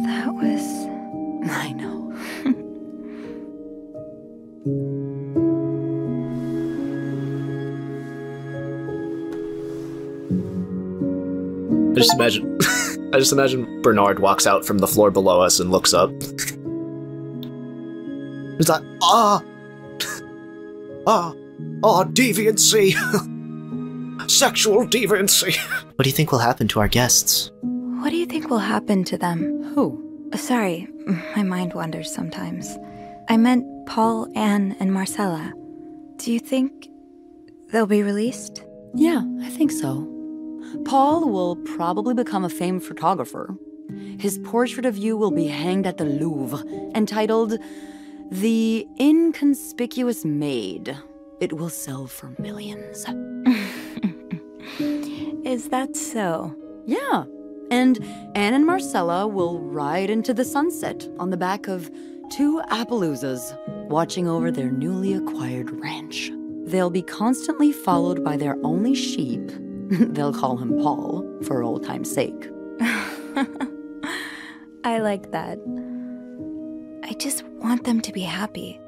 That was... I know. I just imagine Bernard walks out from the floor below us and looks up. He's like, deviancy! Sexual deviancy! What do you think will happen to our guests? What do you think will happen to them? Who? Sorry, my mind wanders sometimes. I meant Paul, Anne, and Marcella. Do you think they'll be released? Yeah, I think so. Paul will probably become a famed photographer. His portrait of you will be hanged at the Louvre, entitled The Inconspicuous Maid. It will sell for millions. Is that so? Yeah. And Anne and Marcella will ride into the sunset on the back of two Appaloozas, watching over their newly acquired ranch. They'll be constantly followed by their only sheep. They'll call him Paul, for old time's sake. I like that. I just want them to be happy.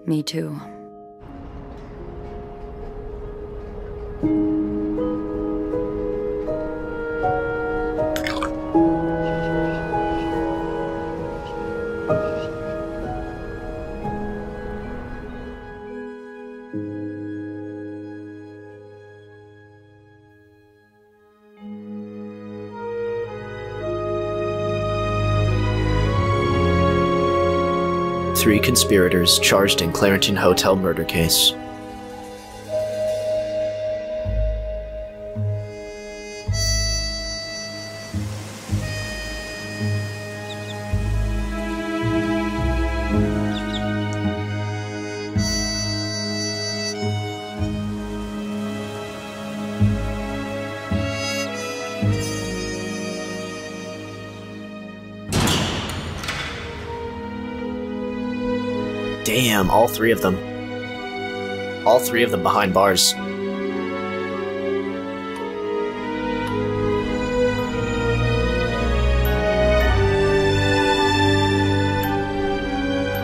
Me too. Three conspirators charged in Clarington Hotel murder case. Damn, all three of them. All three of them behind bars.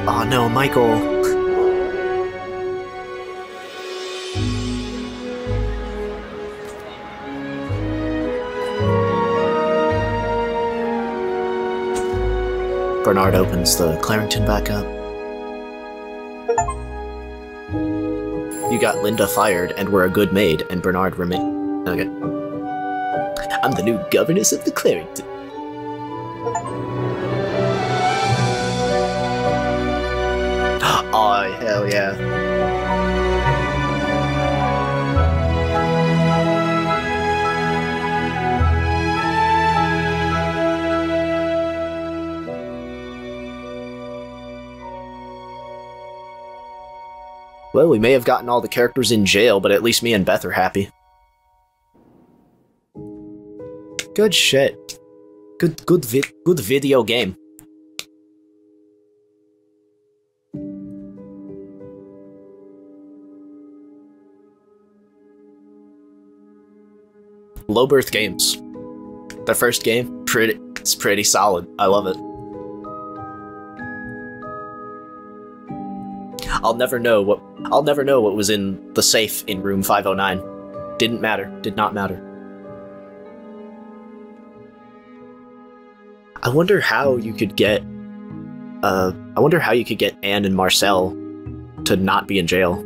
Oh no, Michael. Bernard opens the Clarington back up. You got Linda fired and were a good maid, and Bernard remained. Okay. I'm the new governess of the Clarington. Oh, hell yeah. Well, we may have gotten all the characters in jail, but at least me and Beth are happy. Good shit. Good video game. Low Birth Games. Their first game, it's pretty solid. I love it. I'll never know what was in the safe in room 509. Didn't matter. Did not matter. I wonder how you could get Anne and Marcel to not be in jail.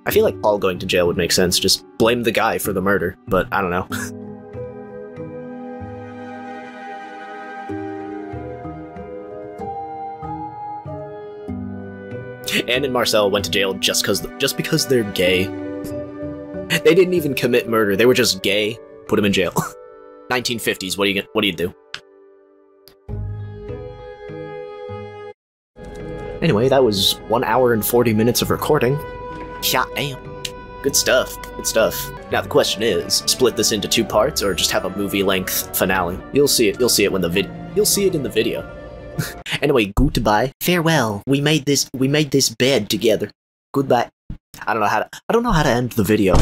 I feel like Paul going to jail would make sense. Just blame the guy for the murder, but I don't know. Anne and Marcel went to jail just because they're gay. They didn't even commit murder. They were just gay. Put them in jail. 1950s. What do you do? Anyway, that was 1 hour and 40 minutes of recording. Yeah, damn. Good stuff. Good stuff. Now the question is, split this into 2 parts or just have a movie-length finale? You'll see it. You'll see it when you'll see it in the video. Anyway, goodbye. Farewell. We made this bed together. Goodbye. I don't know how to end the video.